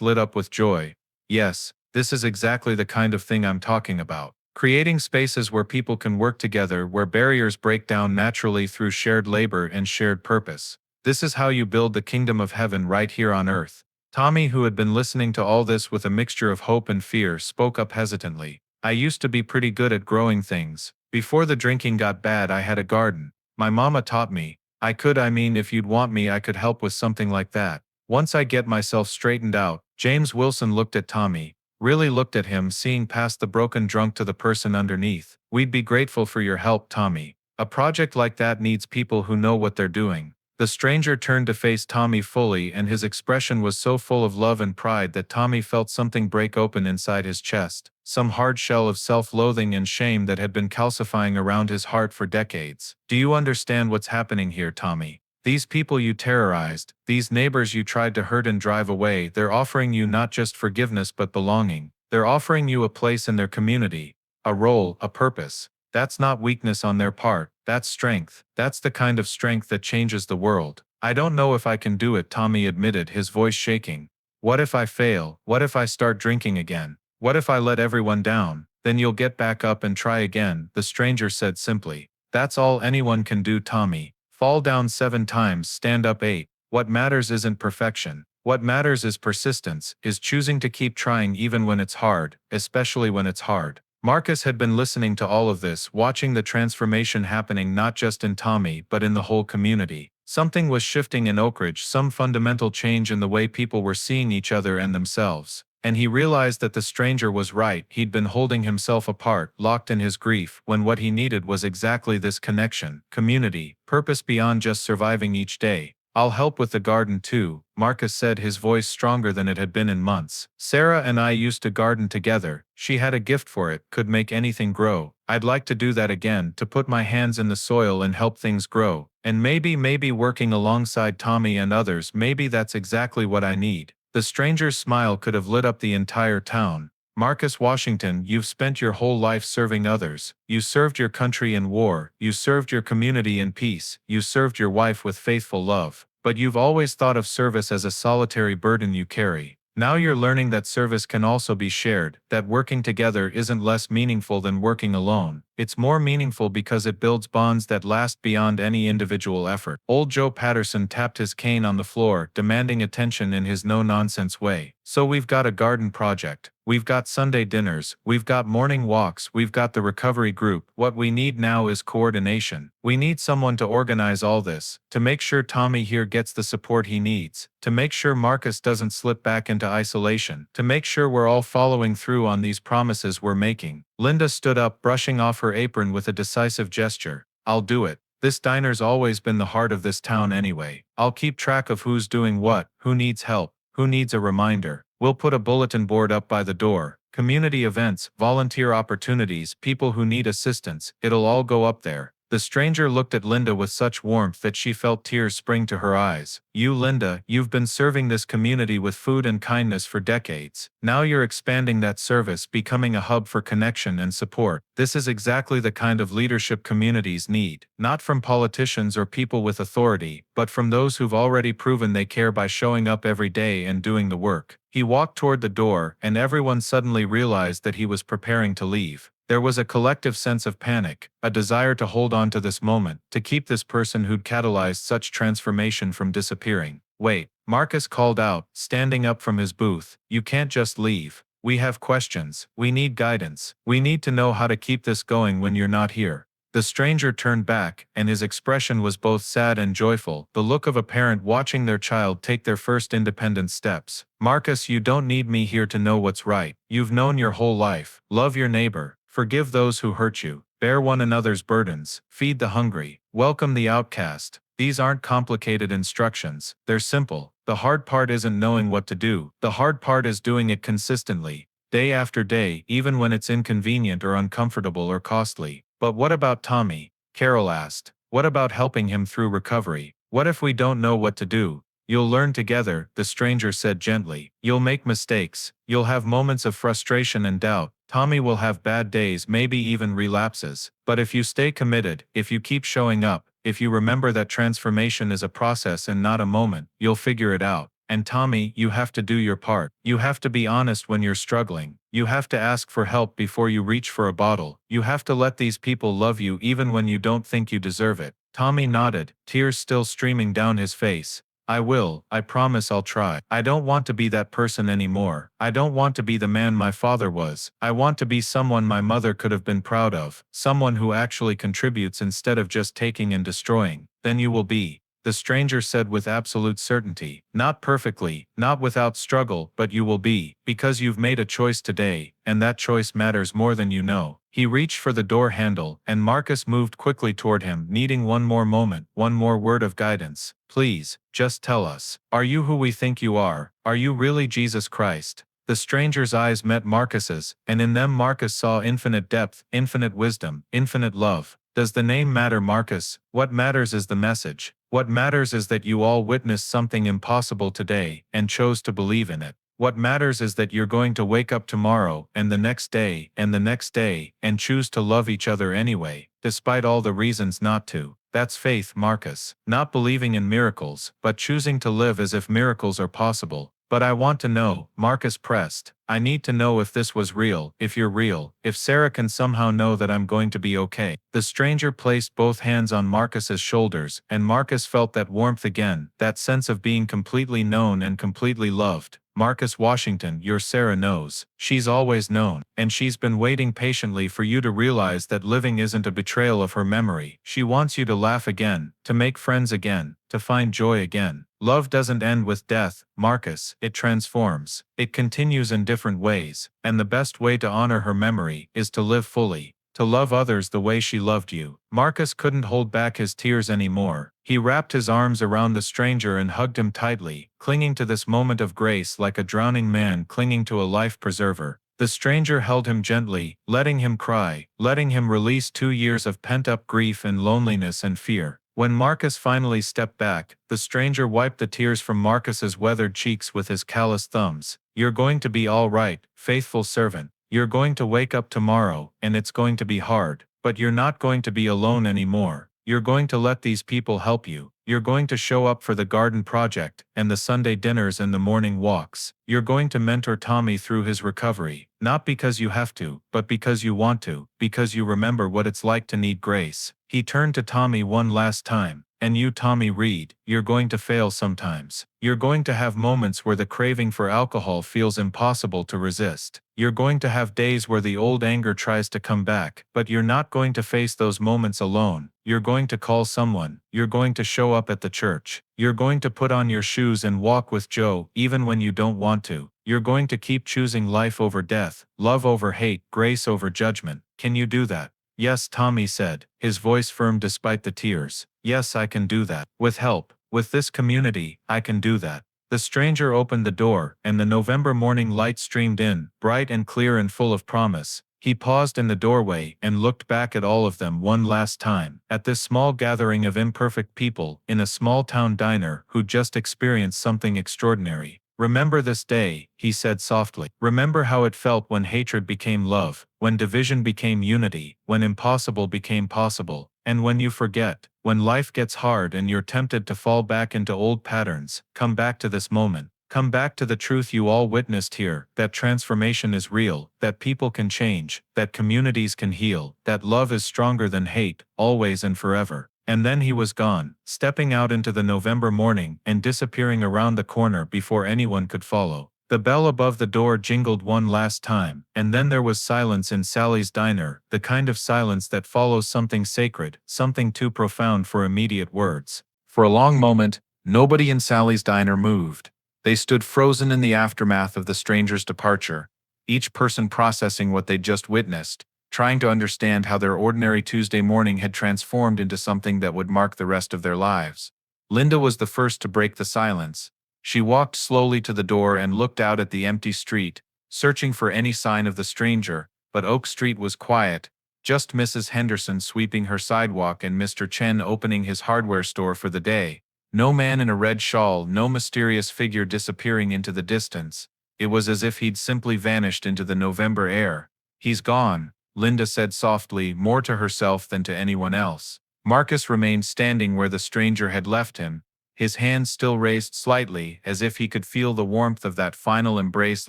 lit up with joy. Yes, this is exactly the kind of thing I'm talking about. Creating spaces where people can work together, where barriers break down naturally through shared labor and shared purpose. This is how you build the kingdom of heaven right here on earth. Tommy, who had been listening to all this with a mixture of hope and fear, spoke up hesitantly. I used to be pretty good at growing things. Before the drinking got bad, I had a garden. My mama taught me. If you'd want me, I could help with something like that. Once I get myself straightened out. James Wilson looked at Tommy. Really looked at him, seeing past the broken drunk to the person underneath. We'd be grateful for your help, Tommy. A project like that needs people who know what they're doing. The stranger turned to face Tommy fully, and his expression was so full of love and pride that Tommy felt something break open inside his chest, some hard shell of self-loathing and shame that had been calcifying around his heart for decades. Do you understand what's happening here, Tommy? These people you terrorized, these neighbors you tried to hurt and drive away, they're offering you not just forgiveness but belonging. They're offering you a place in their community, a role, a purpose. That's not weakness on their part, that's strength. That's the kind of strength that changes the world. I don't know if I can do it, Tommy admitted, his voice shaking. What if I fail? What if I start drinking again? What if I let everyone down? Then you'll get back up and try again, the stranger said simply. That's all anyone can do, Tommy. Fall down 7 times, stand up 8. What matters isn't perfection. What matters is persistence, is choosing to keep trying even when it's hard, especially when it's hard. Marcus had been listening to all of this, watching the transformation happening not just in Tommy but in the whole community. Something was shifting in Oakridge, some fundamental change in the way people were seeing each other and themselves. and he realized that the stranger was right. He'd been holding himself apart, locked in his grief, when what he needed was exactly this connection, community, purpose beyond just surviving each day. I'll help with the garden too, Marcus said, his voice stronger than it had been in months. Sarah and I used to garden together. She had a gift for it, could make anything grow. I'd like to do that again, to put my hands in the soil and help things grow. And maybe working alongside Tommy and others, maybe that's exactly what I need. The stranger's smile could have lit up the entire town. Marcus Washington, you've spent your whole life serving others. You served your country in war. You served your community in peace. You served your wife with faithful love. But you've always thought of service as a solitary burden you carry. Now you're learning that service can also be shared, that working together isn't less meaningful than working alone. It's more meaningful because it builds bonds that last beyond any individual effort. Old Joe Patterson tapped his cane on the floor, demanding attention in his no-nonsense way. So we've got a garden project. We've got Sunday dinners. We've got morning walks. We've got the recovery group. What we need now is coordination. We need someone to organize all this, to make sure Tommy here gets the support he needs, to make sure Marcus doesn't slip back into isolation, to make sure we're all following through on these promises we're making. Linda stood up, brushing off her apron with a decisive gesture. I'll do it. This diner's always been the heart of this town anyway. I'll keep track of who's doing what, who needs help, who needs a reminder. We'll put a bulletin board up by the door. Community events, volunteer opportunities, people who need assistance, it'll all go up there. The stranger looked at Linda with such warmth that she felt tears spring to her eyes. You, Linda, you've been serving this community with food and kindness for decades. Now you're expanding that service, becoming a hub for connection and support. This is exactly the kind of leadership communities need. Not from politicians or people with authority, but from those who've already proven they care by showing up every day and doing the work. He walked toward the door, and everyone suddenly realized that he was preparing to leave. There was a collective sense of panic, a desire to hold on to this moment, to keep this person who'd catalyzed such transformation from disappearing. Wait, Marcus called out, standing up from his booth. You can't just leave. We have questions. We need guidance. We need to know how to keep this going when you're not here. The stranger turned back, and his expression was both sad and joyful, the look of a parent watching their child take their first independent steps. Marcus, you don't need me here to know what's right. You've known your whole life. Love your neighbor. Forgive those who hurt you. Bear one another's burdens. Feed the hungry. Welcome the outcast. These aren't complicated instructions. They're simple. The hard part isn't knowing what to do. The hard part is doing it consistently, day after day, even when it's inconvenient or uncomfortable or costly. But what about Tommy? Carol asked. What about helping him through recovery? What if we don't know what to do? You'll learn together, the stranger said gently. You'll make mistakes. You'll have moments of frustration and doubt. Tommy will have bad days, maybe even relapses. But if you stay committed, if you keep showing up, if you remember that transformation is a process and not a moment, you'll figure it out. And Tommy, you have to do your part. You have to be honest when you're struggling. You have to ask for help before you reach for a bottle. You have to let these people love you even when you don't think you deserve it. Tommy nodded, tears still streaming down his face. I will. I promise I'll try. I don't want to be that person anymore. I don't want to be the man my father was. I want to be someone my mother could have been proud of. Someone who actually contributes instead of just taking and destroying. Then you will be. The stranger said with absolute certainty. Not perfectly, not without struggle, but you will be, because you've made a choice today, and that choice matters more than you know. He reached for the door handle, and Marcus moved quickly toward him, needing one more moment, one more word of guidance. Please, just tell us. Are you who we think you are? Are you really Jesus Christ? The stranger's eyes met Marcus's, and in them Marcus saw infinite depth, infinite wisdom, infinite love. Does the name matter, Marcus? What matters is the message. What matters is that you all witnessed something impossible today, and chose to believe in it. What matters is that you're going to wake up tomorrow, and the next day, and the next day, and choose to love each other anyway, despite all the reasons not to. That's faith, Marcus. Not believing in miracles, but choosing to live as if miracles are possible. But I want to know, Marcus pressed. I need to know if this was real, if you're real, if Sarah can somehow know that I'm going to be okay. The stranger placed both hands on Marcus's shoulders, and Marcus felt that warmth again, that sense of being completely known and completely loved. Marcus Washington, your Sarah knows. She's always known. And she's been waiting patiently for you to realize that living isn't a betrayal of her memory. She wants you to laugh again, to make friends again, to find joy again. Love doesn't end with death, Marcus. It transforms. It continues in different ways. And the best way to honor her memory is to live fully. To love others the way she loved you. Marcus couldn't hold back his tears anymore. He wrapped his arms around the stranger and hugged him tightly, clinging to this moment of grace like a drowning man clinging to a life preserver. The stranger held him gently, letting him cry, letting him release 2 years of pent-up grief and loneliness and fear. When Marcus finally stepped back, the stranger wiped the tears from Marcus's weathered cheeks with his calloused thumbs. You're going to be all right, faithful servant. You're going to wake up tomorrow, and it's going to be hard, but you're not going to be alone anymore. You're going to let these people help you. You're going to show up for the garden project, and the Sunday dinners and the morning walks. You're going to mentor Tommy through his recovery, not because you have to, but because you want to, because you remember what it's like to need grace. He turned to Tommy one last time. And you, Tommy Reed, you're going to fail sometimes. You're going to have moments where the craving for alcohol feels impossible to resist. You're going to have days where the old anger tries to come back, but you're not going to face those moments alone. You're going to call someone. You're going to show up at the church. You're going to put on your shoes and walk with Joe, even when you don't want to. You're going to keep choosing life over death, love over hate, grace over judgment. Can you do that? Yes, Tommy said, his voice firm despite the tears. Yes, I can do that. With help, with this community, I can do that. The stranger opened the door, and the November morning light streamed in, bright and clear and full of promise. He paused in the doorway and looked back at all of them one last time, at this small gathering of imperfect people in a small town diner who'd just experienced something extraordinary. Remember this day, he said softly. Remember how it felt when hatred became love, when division became unity, when impossible became possible. And when you forget, when life gets hard and you're tempted to fall back into old patterns, come back to this moment. Come back to the truth you all witnessed here, that transformation is real, that people can change, that communities can heal, that love is stronger than hate, always and forever. And then he was gone, stepping out into the November morning and disappearing around the corner before anyone could follow. The bell above the door jingled one last time, and then there was silence in Sally's diner, the kind of silence that follows something sacred, something too profound for immediate words. For a long moment, nobody in Sally's diner moved. They stood frozen in the aftermath of the stranger's departure, each person processing what they'd just witnessed, trying to understand how their ordinary Tuesday morning had transformed into something that would mark the rest of their lives. Linda was the first to break the silence. She walked slowly to the door and looked out at the empty street, searching for any sign of the stranger, but Oak Street was quiet, just Mrs. Henderson sweeping her sidewalk and Mr. Chen opening his hardware store for the day. No man in a red shawl, no mysterious figure disappearing into the distance. It was as if he'd simply vanished into the November air. He's gone, Linda said softly, more to herself than to anyone else. Marcus remained standing where the stranger had left him, his hands still raised slightly, as if he could feel the warmth of that final embrace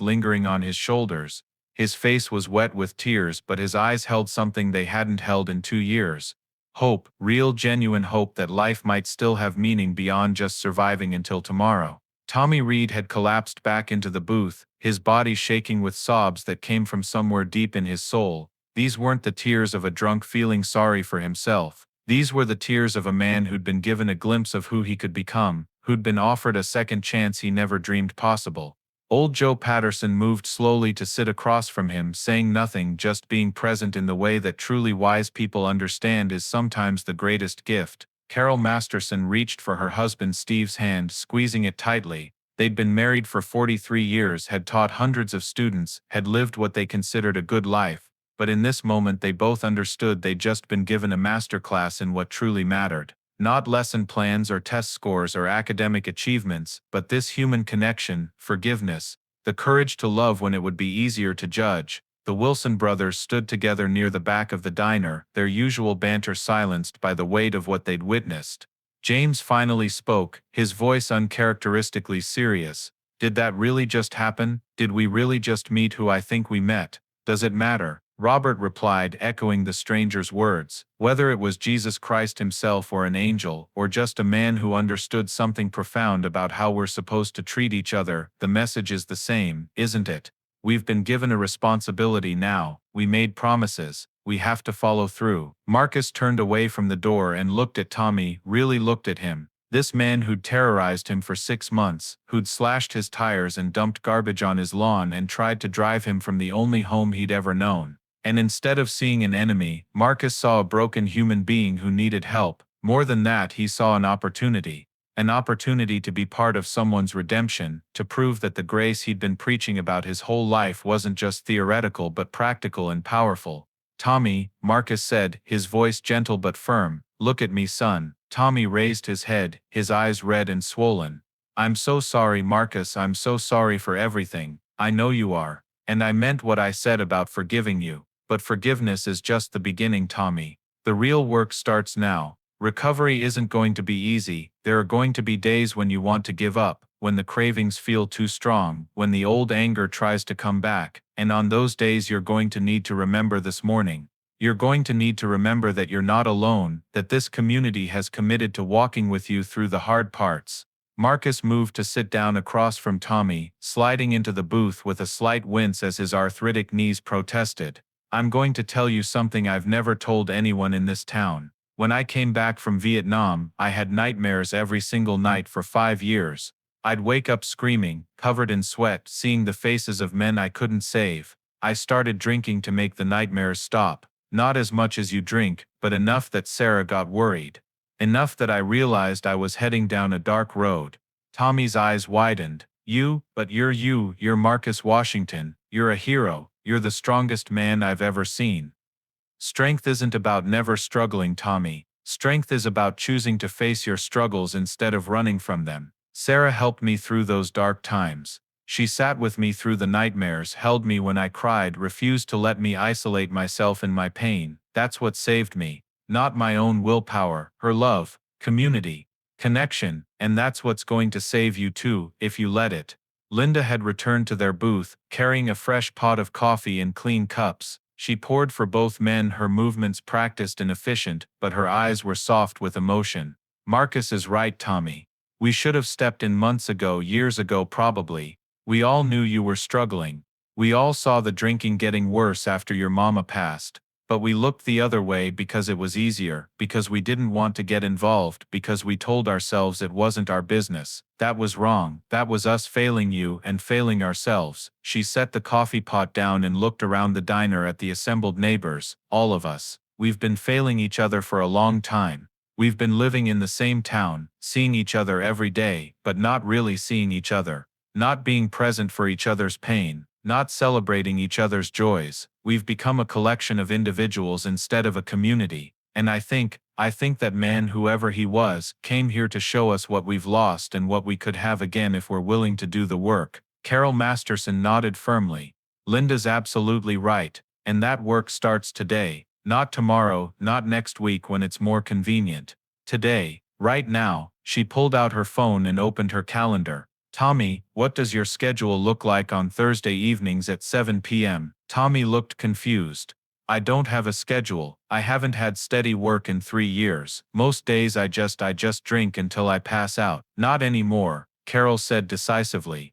lingering on his shoulders. His face was wet with tears, but his eyes held something they hadn't held in 2 years. Hope, real genuine hope that life might still have meaning beyond just surviving until tomorrow. Tommy Reed had collapsed back into the booth, his body shaking with sobs that came from somewhere deep in his soul. These weren't the tears of a drunk feeling sorry for himself. These were the tears of a man who'd been given a glimpse of who he could become, who'd been offered a second chance he never dreamed possible. Old Joe Patterson moved slowly to sit across from him, saying nothing, just being present in the way that truly wise people understand is sometimes the greatest gift. Carol Masterson reached for her husband Steve's hand, squeezing it tightly. They'd been married for 43 years, had taught hundreds of students, had lived what they considered a good life. But in this moment they both understood they'd just been given a masterclass in what truly mattered. Not lesson plans or test scores or academic achievements, but this human connection, forgiveness, the courage to love when it would be easier to judge. The Wilson brothers stood together near the back of the diner, their usual banter silenced by the weight of what they'd witnessed. James finally spoke, his voice uncharacteristically serious. Did that really just happen? Did we really just meet who I think we met? Does it matter? Robert replied, echoing the stranger's words. Whether it was Jesus Christ himself or an angel, or just a man who understood something profound about how we're supposed to treat each other, the message is the same, isn't it? We've been given a responsibility now. We made promises. We have to follow through. Marcus turned away from the door and looked at Tommy, really looked at him. This man who'd terrorized him for 6 months, who'd slashed his tires and dumped garbage on his lawn and tried to drive him from the only home he'd ever known. And instead of seeing an enemy, Marcus saw a broken human being who needed help. More than that, he saw an opportunity. An opportunity to be part of someone's redemption, to prove that the grace he'd been preaching about his whole life wasn't just theoretical but practical and powerful. Tommy, Marcus said, his voice gentle but firm, look at me, son. Tommy raised his head, his eyes red and swollen. I'm so sorry, Marcus, I'm so sorry for everything. I know you are. And I meant what I said about forgiving you. But forgiveness is just the beginning, Tommy. The real work starts now. Recovery isn't going to be easy. There are going to be days when you want to give up, when the cravings feel too strong, when the old anger tries to come back, and on those days you're going to need to remember this morning. You're going to need to remember that you're not alone, that this community has committed to walking with you through the hard parts. Marcus moved to sit down across from Tommy, sliding into the booth with a slight wince as his arthritic knees protested. I'm going to tell you something I've never told anyone in this town. When I came back from Vietnam, I had nightmares every single night for 5 years. I'd wake up screaming, covered in sweat, seeing the faces of men I couldn't save. I started drinking to make the nightmares stop. Not as much as you drink, but enough that Sarah got worried. Enough that I realized I was heading down a dark road. Tommy's eyes widened. You're Marcus Washington. You're a hero. You're the strongest man I've ever seen. Strength isn't about never struggling, Tommy. Strength is about choosing to face your struggles instead of running from them. Sarah helped me through those dark times. She sat with me through the nightmares, held me when I cried, refused to let me isolate myself in my pain. That's what saved me. Not my own willpower, her love, community, connection, and that's what's going to save you too, if you let it. Linda had returned to their booth, carrying a fresh pot of coffee in clean cups. She poured for both men, her movements practiced and efficient, but her eyes were soft with emotion. Marcus is right, Tommy. We should have stepped in months ago, years ago probably. We all knew you were struggling. We all saw the drinking getting worse after your mama passed. But we looked the other way because it was easier, because we didn't want to get involved, because we told ourselves it wasn't our business. That was wrong. That was us failing you and failing ourselves. She set the coffee pot down and looked around the diner at the assembled neighbors, all of us. We've been failing each other for a long time. We've been living in the same town, seeing each other every day, but not really seeing each other. Not being present for each other's pain. Not celebrating each other's joys. We've become a collection of individuals instead of a community. And I think that man, whoever he was, came here to show us what we've lost and what we could have again if we're willing to do the work. Carol Masterson nodded firmly. Linda's absolutely right. And that work starts today. Not tomorrow, not next week when it's more convenient. Today, right now. She pulled out her phone and opened her calendar. Tommy, what does your schedule look like on Thursday evenings at 7 p.m.? Tommy looked confused. I don't have a schedule. I haven't had steady work in 3 years. Most days I just drink until I pass out. Not anymore, Carol said decisively.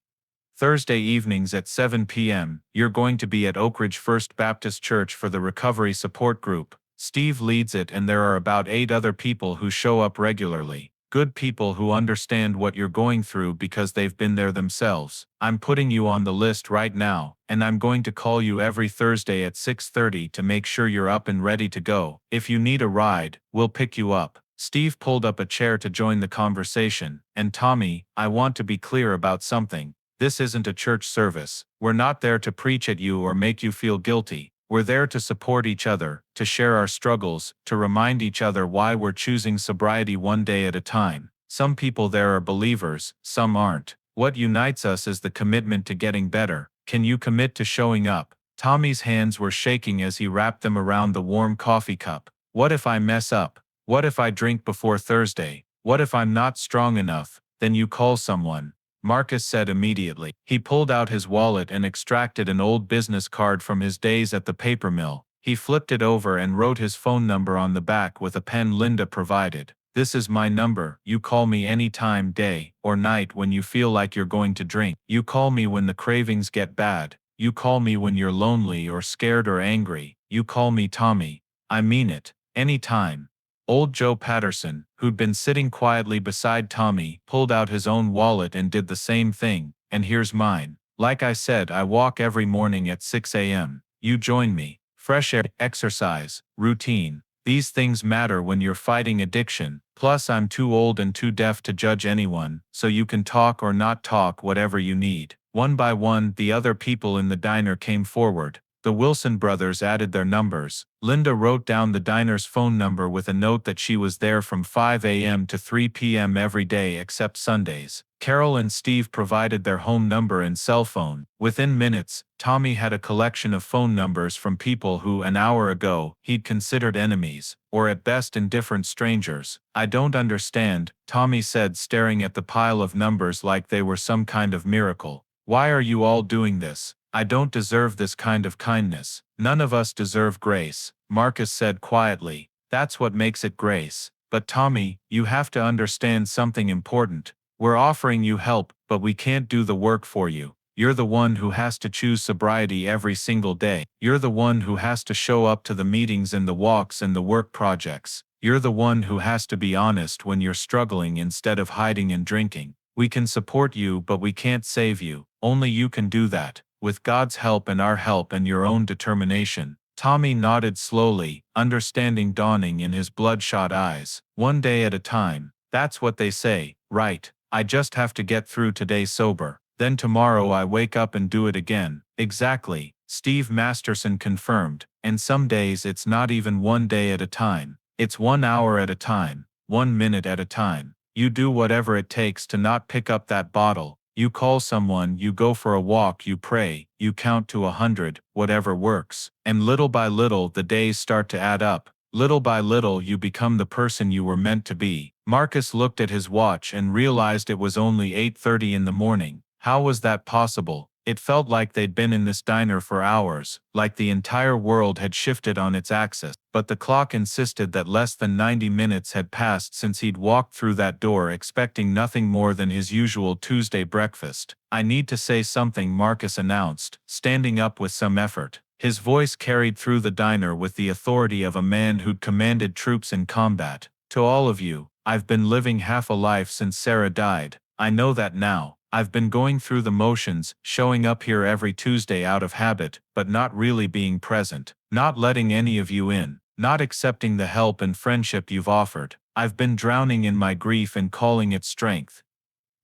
Thursday evenings at 7 p.m., you're going to be at Oakridge First Baptist Church for the Recovery Support Group. Steve leads it and there are about 8 other people who show up regularly. Good people who understand what you're going through because they've been there themselves. I'm putting you on the list right now, and I'm going to call you every Thursday at 6:30 to make sure you're up and ready to go. If you need a ride, we'll pick you up. Steve pulled up a chair to join the conversation. And Tommy, I want to be clear about something. This isn't a church service. We're not there to preach at you or make you feel guilty. We're there to support each other, to share our struggles, to remind each other why we're choosing sobriety one day at a time. Some people there are believers, some aren't. What unites us is the commitment to getting better. Can you commit to showing up? Tommy's hands were shaking as he wrapped them around the warm coffee cup. What if I mess up? What if I drink before Thursday? What if I'm not strong enough? Then you call someone. Marcus said immediately. He pulled out his wallet and extracted an old business card from his days at the paper mill. He flipped it over and wrote his phone number on the back with a pen Linda provided. This is my number. You call me any time, day or night, when you feel like you're going to drink. You call me when the cravings get bad. You call me when you're lonely or scared or angry. You call me Tommy. I mean it. Any time. Old Joe Patterson, who'd been sitting quietly beside Tommy, pulled out his own wallet and did the same thing. And here's mine. Like I said, I walk every morning at 6 a.m. You join me. Fresh air, exercise, routine. These things matter when you're fighting addiction. Plus, I'm too old and too deaf to judge anyone, so you can talk or not talk, whatever you need. One by one, the other people in the diner came forward. The Wilson brothers added their numbers. Linda wrote down the diner's phone number with a note that she was there from 5 a.m. to 3 p.m. every day except Sundays. Carol and Steve provided their home number and cell phone. Within minutes, Tommy had a collection of phone numbers from people who, an hour ago, he'd considered enemies, or at best indifferent strangers. I don't understand, Tommy said, staring at the pile of numbers like they were some kind of miracle. Why are you all doing this? I don't deserve this kind of kindness. None of us deserve grace, Marcus said quietly. That's what makes it grace. But Tommy, you have to understand something important. We're offering you help, but we can't do the work for you. You're the one who has to choose sobriety every single day. You're the one who has to show up to the meetings and the walks and the work projects. You're the one who has to be honest when you're struggling instead of hiding and drinking. We can support you, but we can't save you. Only you can do that. With God's help and our help and your own determination. Tommy nodded slowly, understanding dawning in his bloodshot eyes. One day at a time. That's what they say, right? I just have to get through today sober. Then tomorrow I wake up and do it again. Exactly, Steve Masterson confirmed. And some days it's not even one day at a time. It's 1 hour at a time. 1 minute at a time. You do whatever it takes to not pick up that bottle. You call someone, you go for a walk, you pray, you count to 100, whatever works. And little by little the days start to add up. Little by little you become the person you were meant to be. Marcus looked at his watch and realized it was only 8:30 in the morning. How was that possible? It felt like they'd been in this diner for hours, like the entire world had shifted on its axis. But the clock insisted that less than 90 minutes had passed since he'd walked through that door expecting nothing more than his usual Tuesday breakfast. I need to say something, Marcus announced, standing up with some effort. His voice carried through the diner with the authority of a man who'd commanded troops in combat. To all of you, I've been living half a life since Sarah died. I know that now. I've been going through the motions, showing up here every Tuesday out of habit, but not really being present, not letting any of you in, not accepting the help and friendship you've offered. I've been drowning in my grief and calling it strength.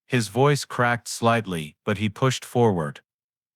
His voice cracked slightly, but he pushed forward.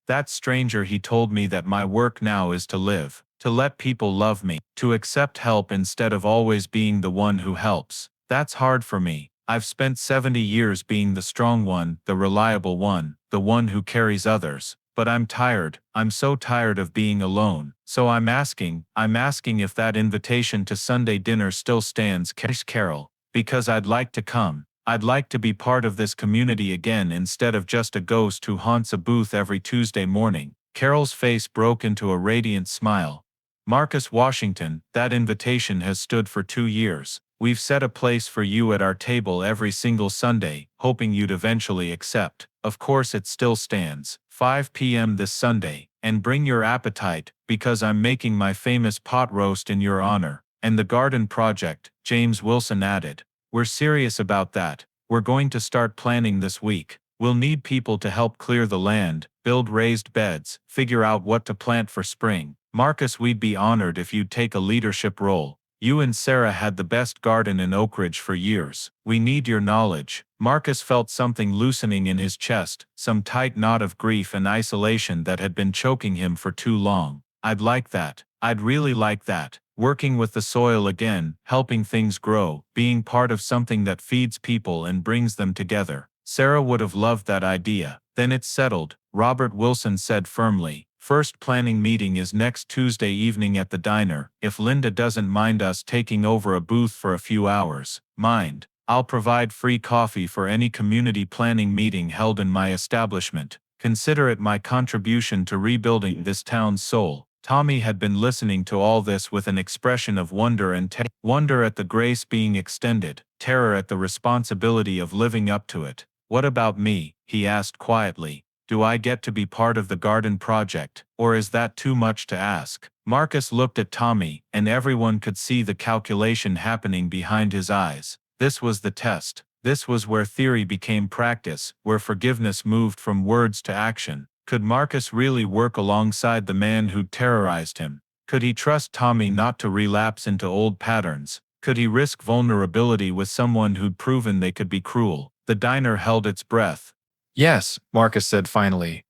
That stranger, he told me that my work now is to live, to let people love me, to accept help instead of always being the one who helps. That's hard for me. I've spent 70 years being the strong one, the reliable one, the one who carries others. But I'm tired. I'm so tired of being alone. So I'm asking if that invitation to Sunday dinner still stands, Carol, because I'd like to come. I'd like to be part of this community again instead of just a ghost who haunts a booth every Tuesday morning. Carol's face broke into a radiant smile. Marcus Washington, that invitation has stood for 2 years. We've set a place for you at our table every single Sunday, hoping you'd eventually accept. Of course it still stands. 5 p.m. this Sunday. And bring your appetite, because I'm making my famous pot roast in your honor. And the garden project, James Wilson added. We're serious about that. We're going to start planning this week. We'll need people to help clear the land, build raised beds, figure out what to plant for spring. Marcus, we'd be honored if you'd take a leadership role. You and Sarah had the best garden in Oakridge for years. We need your knowledge. Marcus felt something loosening in his chest, some tight knot of grief and isolation that had been choking him for too long. I'd like that. I'd really like that. Working with the soil again, helping things grow, being part of something that feeds people and brings them together. Sarah would have loved that idea. Then it's settled, Robert Wilson said firmly. First planning meeting is next Tuesday evening at the diner, if Linda doesn't mind us taking over a booth for a few hours. Mind. I'll provide free coffee for any community planning meeting held in my establishment. Consider it my contribution to rebuilding this town's soul." Tommy had been listening to all this with an expression of wonder and wonder at the grace being extended, terror at the responsibility of living up to it. "What about me?" he asked quietly. "Do I get to be part of the garden project, or is that too much to ask?" Marcus looked at Tommy, and everyone could see the calculation happening behind his eyes. This was the test. This was where theory became practice, where forgiveness moved from words to action. Could Marcus really work alongside the man who'd terrorized him? Could he trust Tommy not to relapse into old patterns? Could he risk vulnerability with someone who'd proven they could be cruel? The diner held its breath. "Yes," Marcus said finally,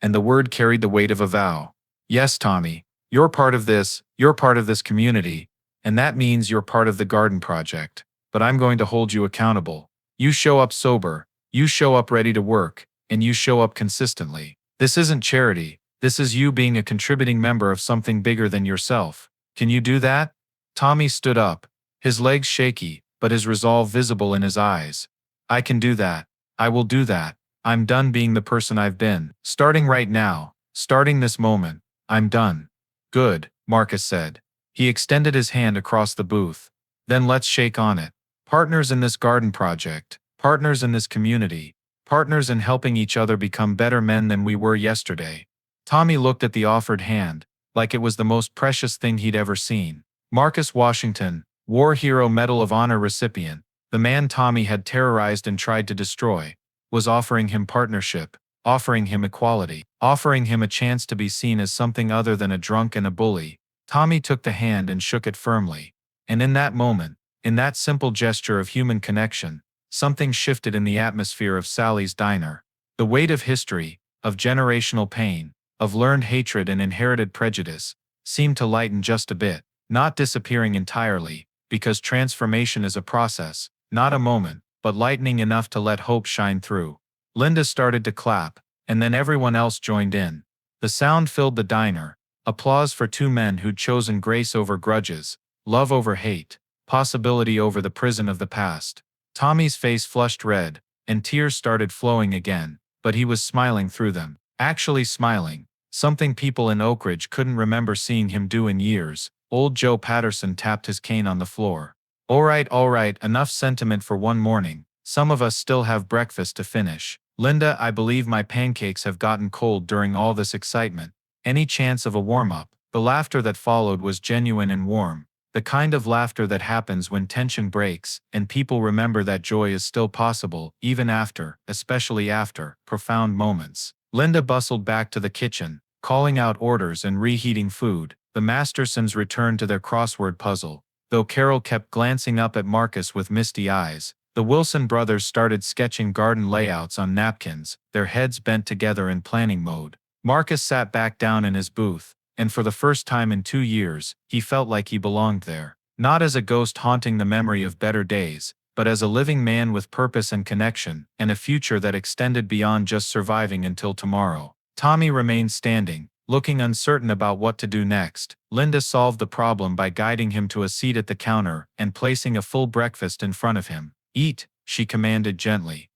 and the word carried the weight of a vow. "Yes, Tommy, you're part of this community, and that means you're part of the garden project. But I'm going to hold you accountable. You show up sober, you show up ready to work, and you show up consistently. This isn't charity, this is you being a contributing member of something bigger than yourself. Can you do that?" Tommy stood up, his legs shaky, but his resolve visible in his eyes. "I can do that. I will do that. I'm done being the person I've been. Starting right now, starting this moment, I'm done." "Good," Marcus said. He extended his hand across the booth. "Then let's shake on it. Partners in this garden project, partners in this community, partners in helping each other become better men than we were yesterday." Tommy looked at the offered hand, like it was the most precious thing he'd ever seen. Marcus Washington, War Hero Medal of Honor recipient, the man Tommy had terrorized and tried to destroy, was offering him partnership, offering him equality, offering him a chance to be seen as something other than a drunk and a bully. Tommy took the hand and shook it firmly. And in that moment, in that simple gesture of human connection, something shifted in the atmosphere of Sally's diner. The weight of history, of generational pain, of learned hatred and inherited prejudice, seemed to lighten just a bit, not disappearing entirely, because transformation is a process, not a moment, but lightening enough to let hope shine through. Linda started to clap, and then everyone else joined in. The sound filled the diner, applause for two men who'd chosen grace over grudges, love over hate, possibility over the prison of the past. Tommy's face flushed red, and tears started flowing again, but he was smiling through them. Actually smiling, something people in Oakridge couldn't remember seeing him do in years. Old Joe Patterson tapped his cane on the floor. All right, enough sentiment for one morning. Some of us still have breakfast to finish. Linda, I believe my pancakes have gotten cold during all this excitement. Any chance of a warm-up?" The laughter that followed was genuine and warm. The kind of laughter that happens when tension breaks, and people remember that joy is still possible, even after, especially after, profound moments. Linda bustled back to the kitchen, calling out orders and reheating food. The Mastersons returned to their crossword puzzle, though Carol kept glancing up at Marcus with misty eyes. The Wilson brothers started sketching garden layouts on napkins, their heads bent together in planning mode. Marcus sat back down in his booth, and for the first time in 2 years, he felt like he belonged there. Not as a ghost haunting the memory of better days, but as a living man with purpose and connection, and a future that extended beyond just surviving until tomorrow. Tommy remained standing, looking uncertain about what to do next. Linda solved the problem by guiding him to a seat at the counter and placing a full breakfast in front of him. "Eat," she commanded gently.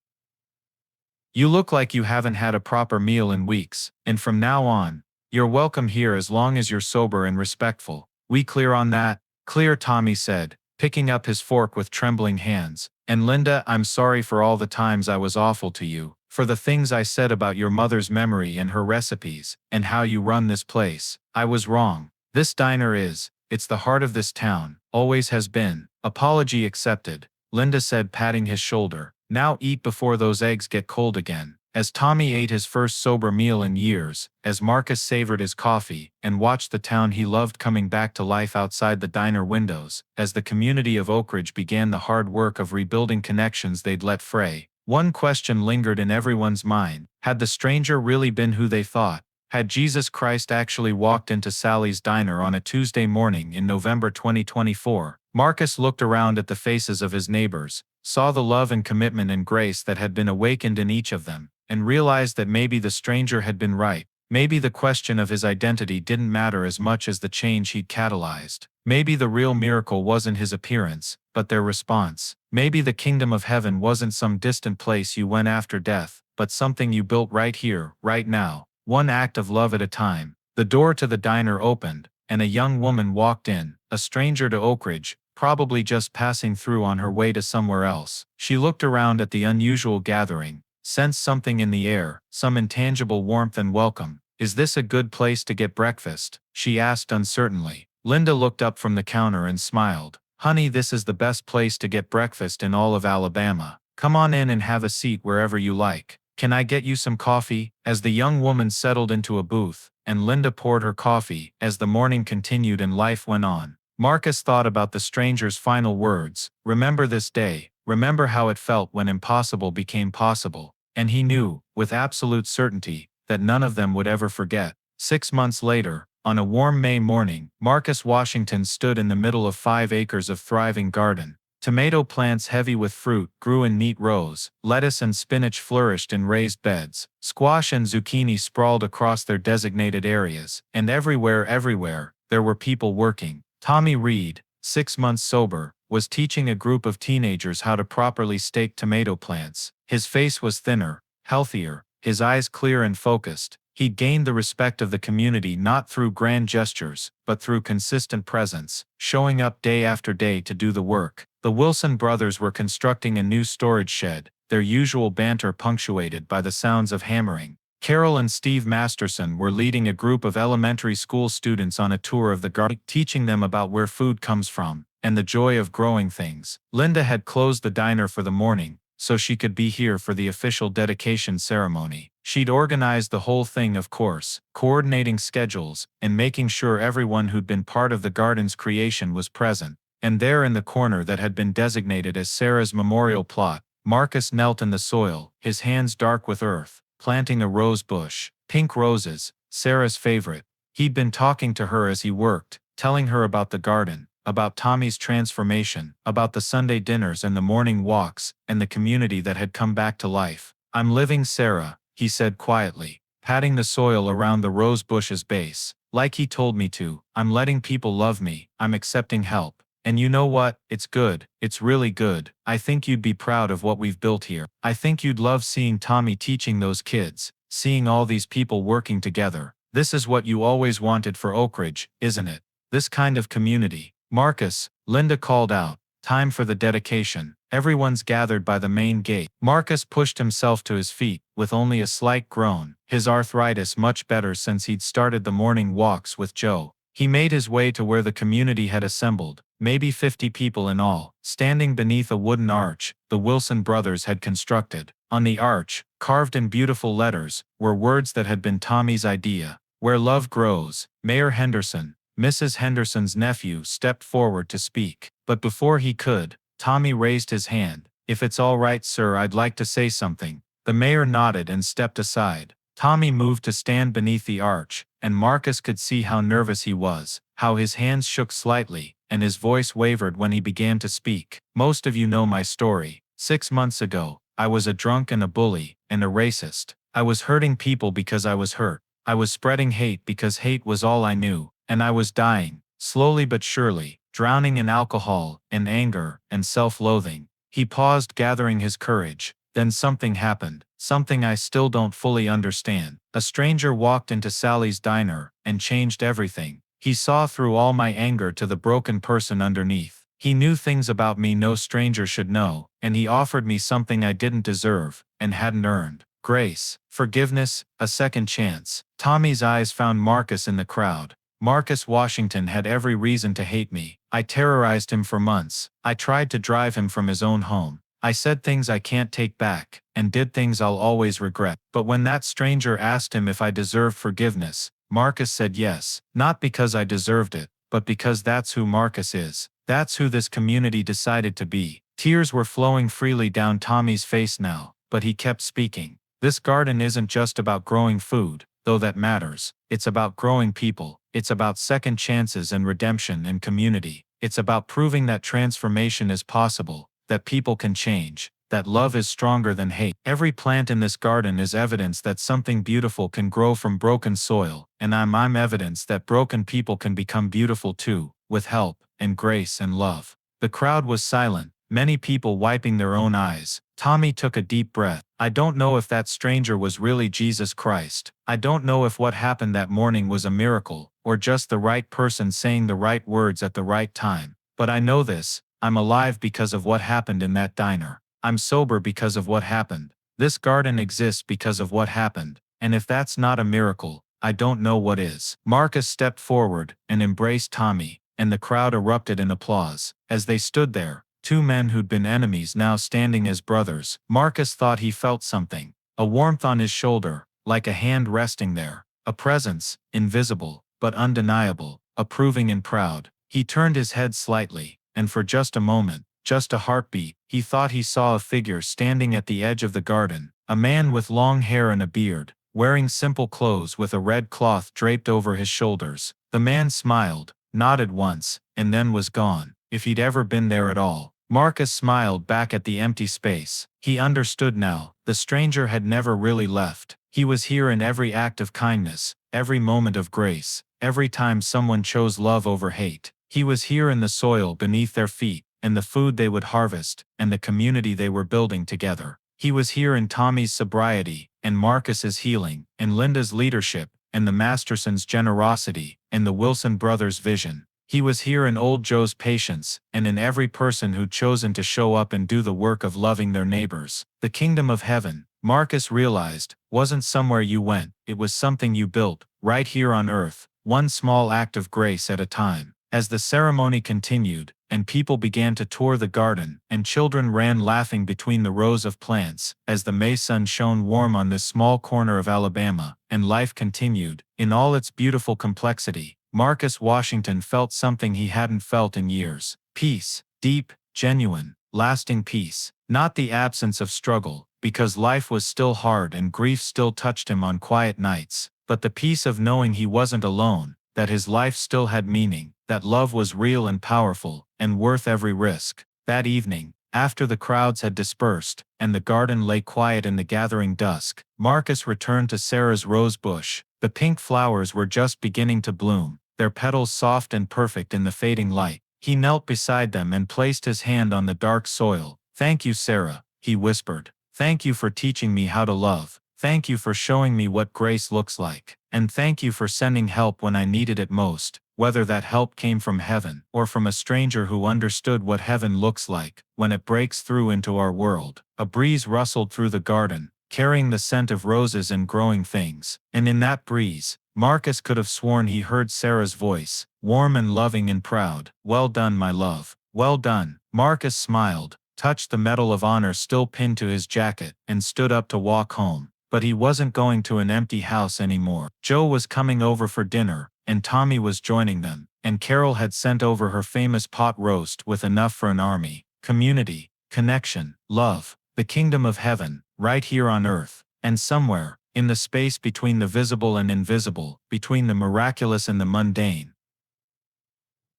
"You look like you haven't had a proper meal in weeks, and from now on, you're welcome here as long as you're sober and respectful. We clear on that?" "Clear," Tommy said, picking up his fork with trembling hands. "And Linda, I'm sorry for all the times I was awful to you, for the things I said about your mother's memory and her recipes, and how you run this place. I was wrong. This diner it's the heart of this town, always has been." "Apology accepted," Linda said, patting his shoulder. "Now eat before those eggs get cold again." As Tommy ate his first sober meal in years, as Marcus savored his coffee and watched the town he loved coming back to life outside the diner windows, as the community of Oakridge began the hard work of rebuilding connections they'd let fray, one question lingered in everyone's mind. Had the stranger really been who they thought? Had Jesus Christ actually walked into Sally's diner on a Tuesday morning in November 2024? Marcus looked around at the faces of his neighbors, saw the love and commitment and grace that had been awakened in each of them, and realized that maybe the stranger had been right. Maybe the question of his identity didn't matter as much as the change he'd catalyzed. Maybe the real miracle wasn't his appearance, but their response. Maybe the kingdom of heaven wasn't some distant place you went after death, but something you built right here, right now, one act of love at a time. The door to the diner opened, and a young woman walked in, a stranger to Oakridge, probably just passing through on her way to somewhere else. She looked around at the unusual gathering, sensed something in the air, some intangible warmth and welcome. "Is this a good place to get breakfast?" she asked uncertainly. Linda looked up from the counter and smiled. "Honey, this is the best place to get breakfast in all of Alabama. Come on in and have a seat wherever you like. Can I get you some coffee?" As the young woman settled into a booth, and Linda poured her coffee, as the morning continued and life went on, Marcus thought about the stranger's final words. Remember this day. Remember how it felt when impossible became possible. And he knew, with absolute certainty, that none of them would ever forget. 6 months later, on a warm May morning, Marcus Washington stood in the middle of 5 acres of thriving garden. Tomato plants heavy with fruit grew in neat rows, lettuce and spinach flourished in raised beds, squash and zucchini sprawled across their designated areas, and everywhere, there were people working. Tommy Reed, 6 months sober, was teaching a group of teenagers how to properly stake tomato plants. His face was thinner, healthier, his eyes clear and focused. He'd gained the respect of the community not through grand gestures, but through consistent presence, showing up day after day to do the work. The Wilson brothers were constructing a new storage shed, their usual banter punctuated by the sounds of hammering. Carol and Steve Masterson were leading a group of elementary school students on a tour of the garden, teaching them about where food comes from and the joy of growing things. Linda had closed the diner for the morning, so she could be here for the official dedication ceremony. She'd organized the whole thing, of course, coordinating schedules and making sure everyone who'd been part of the garden's creation was present. And there in the corner that had been designated as Sarah's memorial plot, Marcus knelt in the soil, his hands dark with earth, planting a rose bush. Pink roses, Sarah's favorite. He'd been talking to her as he worked, telling her about the garden, about Tommy's transformation, about the Sunday dinners and the morning walks, and the community that had come back to life. "I'm living, Sarah," he said quietly, patting the soil around the rose bush's base. "Like he told me to. I'm letting people love me. I'm accepting help. And you know what? It's good. It's really good. I think you'd be proud of what we've built here. I think you'd love seeing Tommy teaching those kids, seeing all these people working together. This is what you always wanted for Oakridge, isn't it? This kind of community." "Marcus," Linda called out, "time for the dedication. Everyone's gathered by the main gate." Marcus pushed himself to his feet, with only a slight groan, his arthritis much better since he'd started the morning walks with Joe. He made his way to where the community had assembled, maybe 50 people in all, standing beneath a wooden arch the Wilson brothers had constructed. On the arch, carved in beautiful letters, were words that had been Tommy's idea. "Where love grows." Mayor Henderson, Mrs. Henderson's nephew, stepped forward to speak. But before he could, Tommy raised his hand. "If it's all right, sir, I'd like to say something." The mayor nodded and stepped aside. Tommy moved to stand beneath the arch, and Marcus could see how nervous he was, how his hands shook slightly, and his voice wavered when he began to speak. "Most of you know my story. 6 months ago, I was a drunk and a bully, and a racist. I was hurting people because I was hurt. I was spreading hate because hate was all I knew, and I was dying, slowly but surely, drowning in alcohol, and anger, and self-loathing." He paused, gathering his courage. Then something happened, something I still don't fully understand. A stranger walked into Sally's diner and changed everything. He saw through all my anger to the broken person underneath. He knew things about me no stranger should know, and he offered me something I didn't deserve and hadn't earned. Grace, forgiveness, a second chance. Tommy's eyes found Marcus in the crowd. Marcus Washington had every reason to hate me. I terrorized him for months. I tried to drive him from his own home. I said things I can't take back, and did things I'll always regret. But when that stranger asked him if I deserved forgiveness, Marcus said yes, not because I deserved it, but because that's who Marcus is. That's who this community decided to be. Tears were flowing freely down Tommy's face now, but he kept speaking. "This garden isn't just about growing food, though that matters. It's about growing people. It's about second chances and redemption and community. It's about proving that transformation is possible, that people can change, that love is stronger than hate. Every plant in this garden is evidence that something beautiful can grow from broken soil, and I'm evidence that broken people can become beautiful too, with help, and grace and love. The crowd was silent, many people wiping their own eyes. Tommy took a deep breath. I don't know if that stranger was really Jesus Christ. I don't know if what happened that morning was a miracle, or just the right person saying the right words at the right time. But I know this, I'm alive because of what happened in that diner. I'm sober because of what happened. This garden exists because of what happened. And if that's not a miracle, I don't know what is. Marcus stepped forward and embraced Tommy, and the crowd erupted in applause. As they stood there, two men who'd been enemies now standing as brothers. Marcus thought he felt something, a warmth on his shoulder, like a hand resting there, a presence, invisible, but undeniable, approving and proud. He turned his head slightly, and for just a moment, just a heartbeat, he thought he saw a figure standing at the edge of the garden, a man with long hair and a beard, wearing simple clothes with a red cloth draped over his shoulders. The man smiled, nodded once, and then was gone, if he'd ever been there at all. Marcus smiled back at the empty space. He understood now, the stranger had never really left. He was here in every act of kindness, every moment of grace, every time someone chose love over hate. He was here in the soil beneath their feet, and the food they would harvest, and the community they were building together. He was here in Tommy's sobriety, and Marcus's healing, and Linda's leadership, and the Mastersons' generosity, and the Wilson brothers' vision. He was here in old Joe's patience, and in every person who'd chosen to show up and do the work of loving their neighbors. The kingdom of heaven, Marcus realized, wasn't somewhere you went, it was something you built, right here on earth, one small act of grace at a time. As the ceremony continued, and people began to tour the garden, and children ran laughing between the rows of plants, as the May sun shone warm on this small corner of Alabama, and life continued, in all its beautiful complexity, Marcus Washington felt something he hadn't felt in years. Peace, deep, genuine, lasting peace. Not the absence of struggle, because life was still hard and grief still touched him on quiet nights, but the peace of knowing he wasn't alone, that his life still had meaning, that love was real and powerful, and worth every risk. That evening, after the crowds had dispersed, and the garden lay quiet in the gathering dusk, Marcus returned to Sarah's rose bush. The pink flowers were just beginning to bloom, their petals soft and perfect in the fading light. He knelt beside them and placed his hand on the dark soil. "Thank you, Sarah," he whispered. "Thank you for teaching me how to love. Thank you for showing me what grace looks like. And thank you for sending help when I needed it most, whether that help came from heaven or from a stranger who understood what heaven looks like when it breaks through into our world." A breeze rustled through the garden, carrying the scent of roses and growing things, and in that breeze, Marcus could have sworn he heard Sarah's voice, warm and loving and proud. "Well done, my love. Well done." Marcus smiled, touched the Medal of Honor still pinned to his jacket, and stood up to walk home. But he wasn't going to an empty house anymore. Joe was coming over for dinner, and Tommy was joining them, and Carol had sent over her famous pot roast with enough for an army. Community, connection, love, the kingdom of heaven, right here on earth, and somewhere, in the space between the visible and invisible, between the miraculous and the mundane.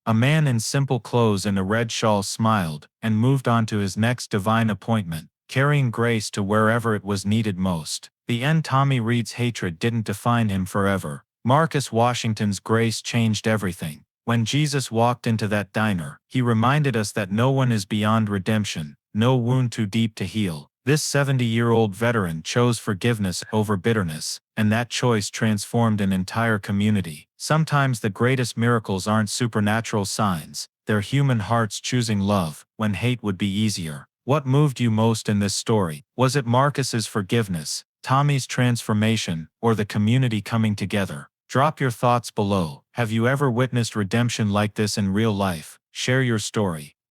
A man in simple clothes and a red shawl smiled, and moved on to his next divine appointment, carrying grace to wherever it was needed most. The end. Tommy Reed's hatred didn't define him forever. Marcus Washington's grace changed everything. When Jesus walked into that diner, he reminded us that no one is beyond redemption, no wound too deep to heal. This 70-year-old veteran chose forgiveness over bitterness, and that choice transformed an entire community. Sometimes the greatest miracles aren't supernatural signs, they're human hearts choosing love when hate would be easier. What moved you most in this story? Was it Marcus's forgiveness, Tommy's transformation, or the community coming together? Drop your thoughts below. Have you ever witnessed redemption like this in real life? Share your story.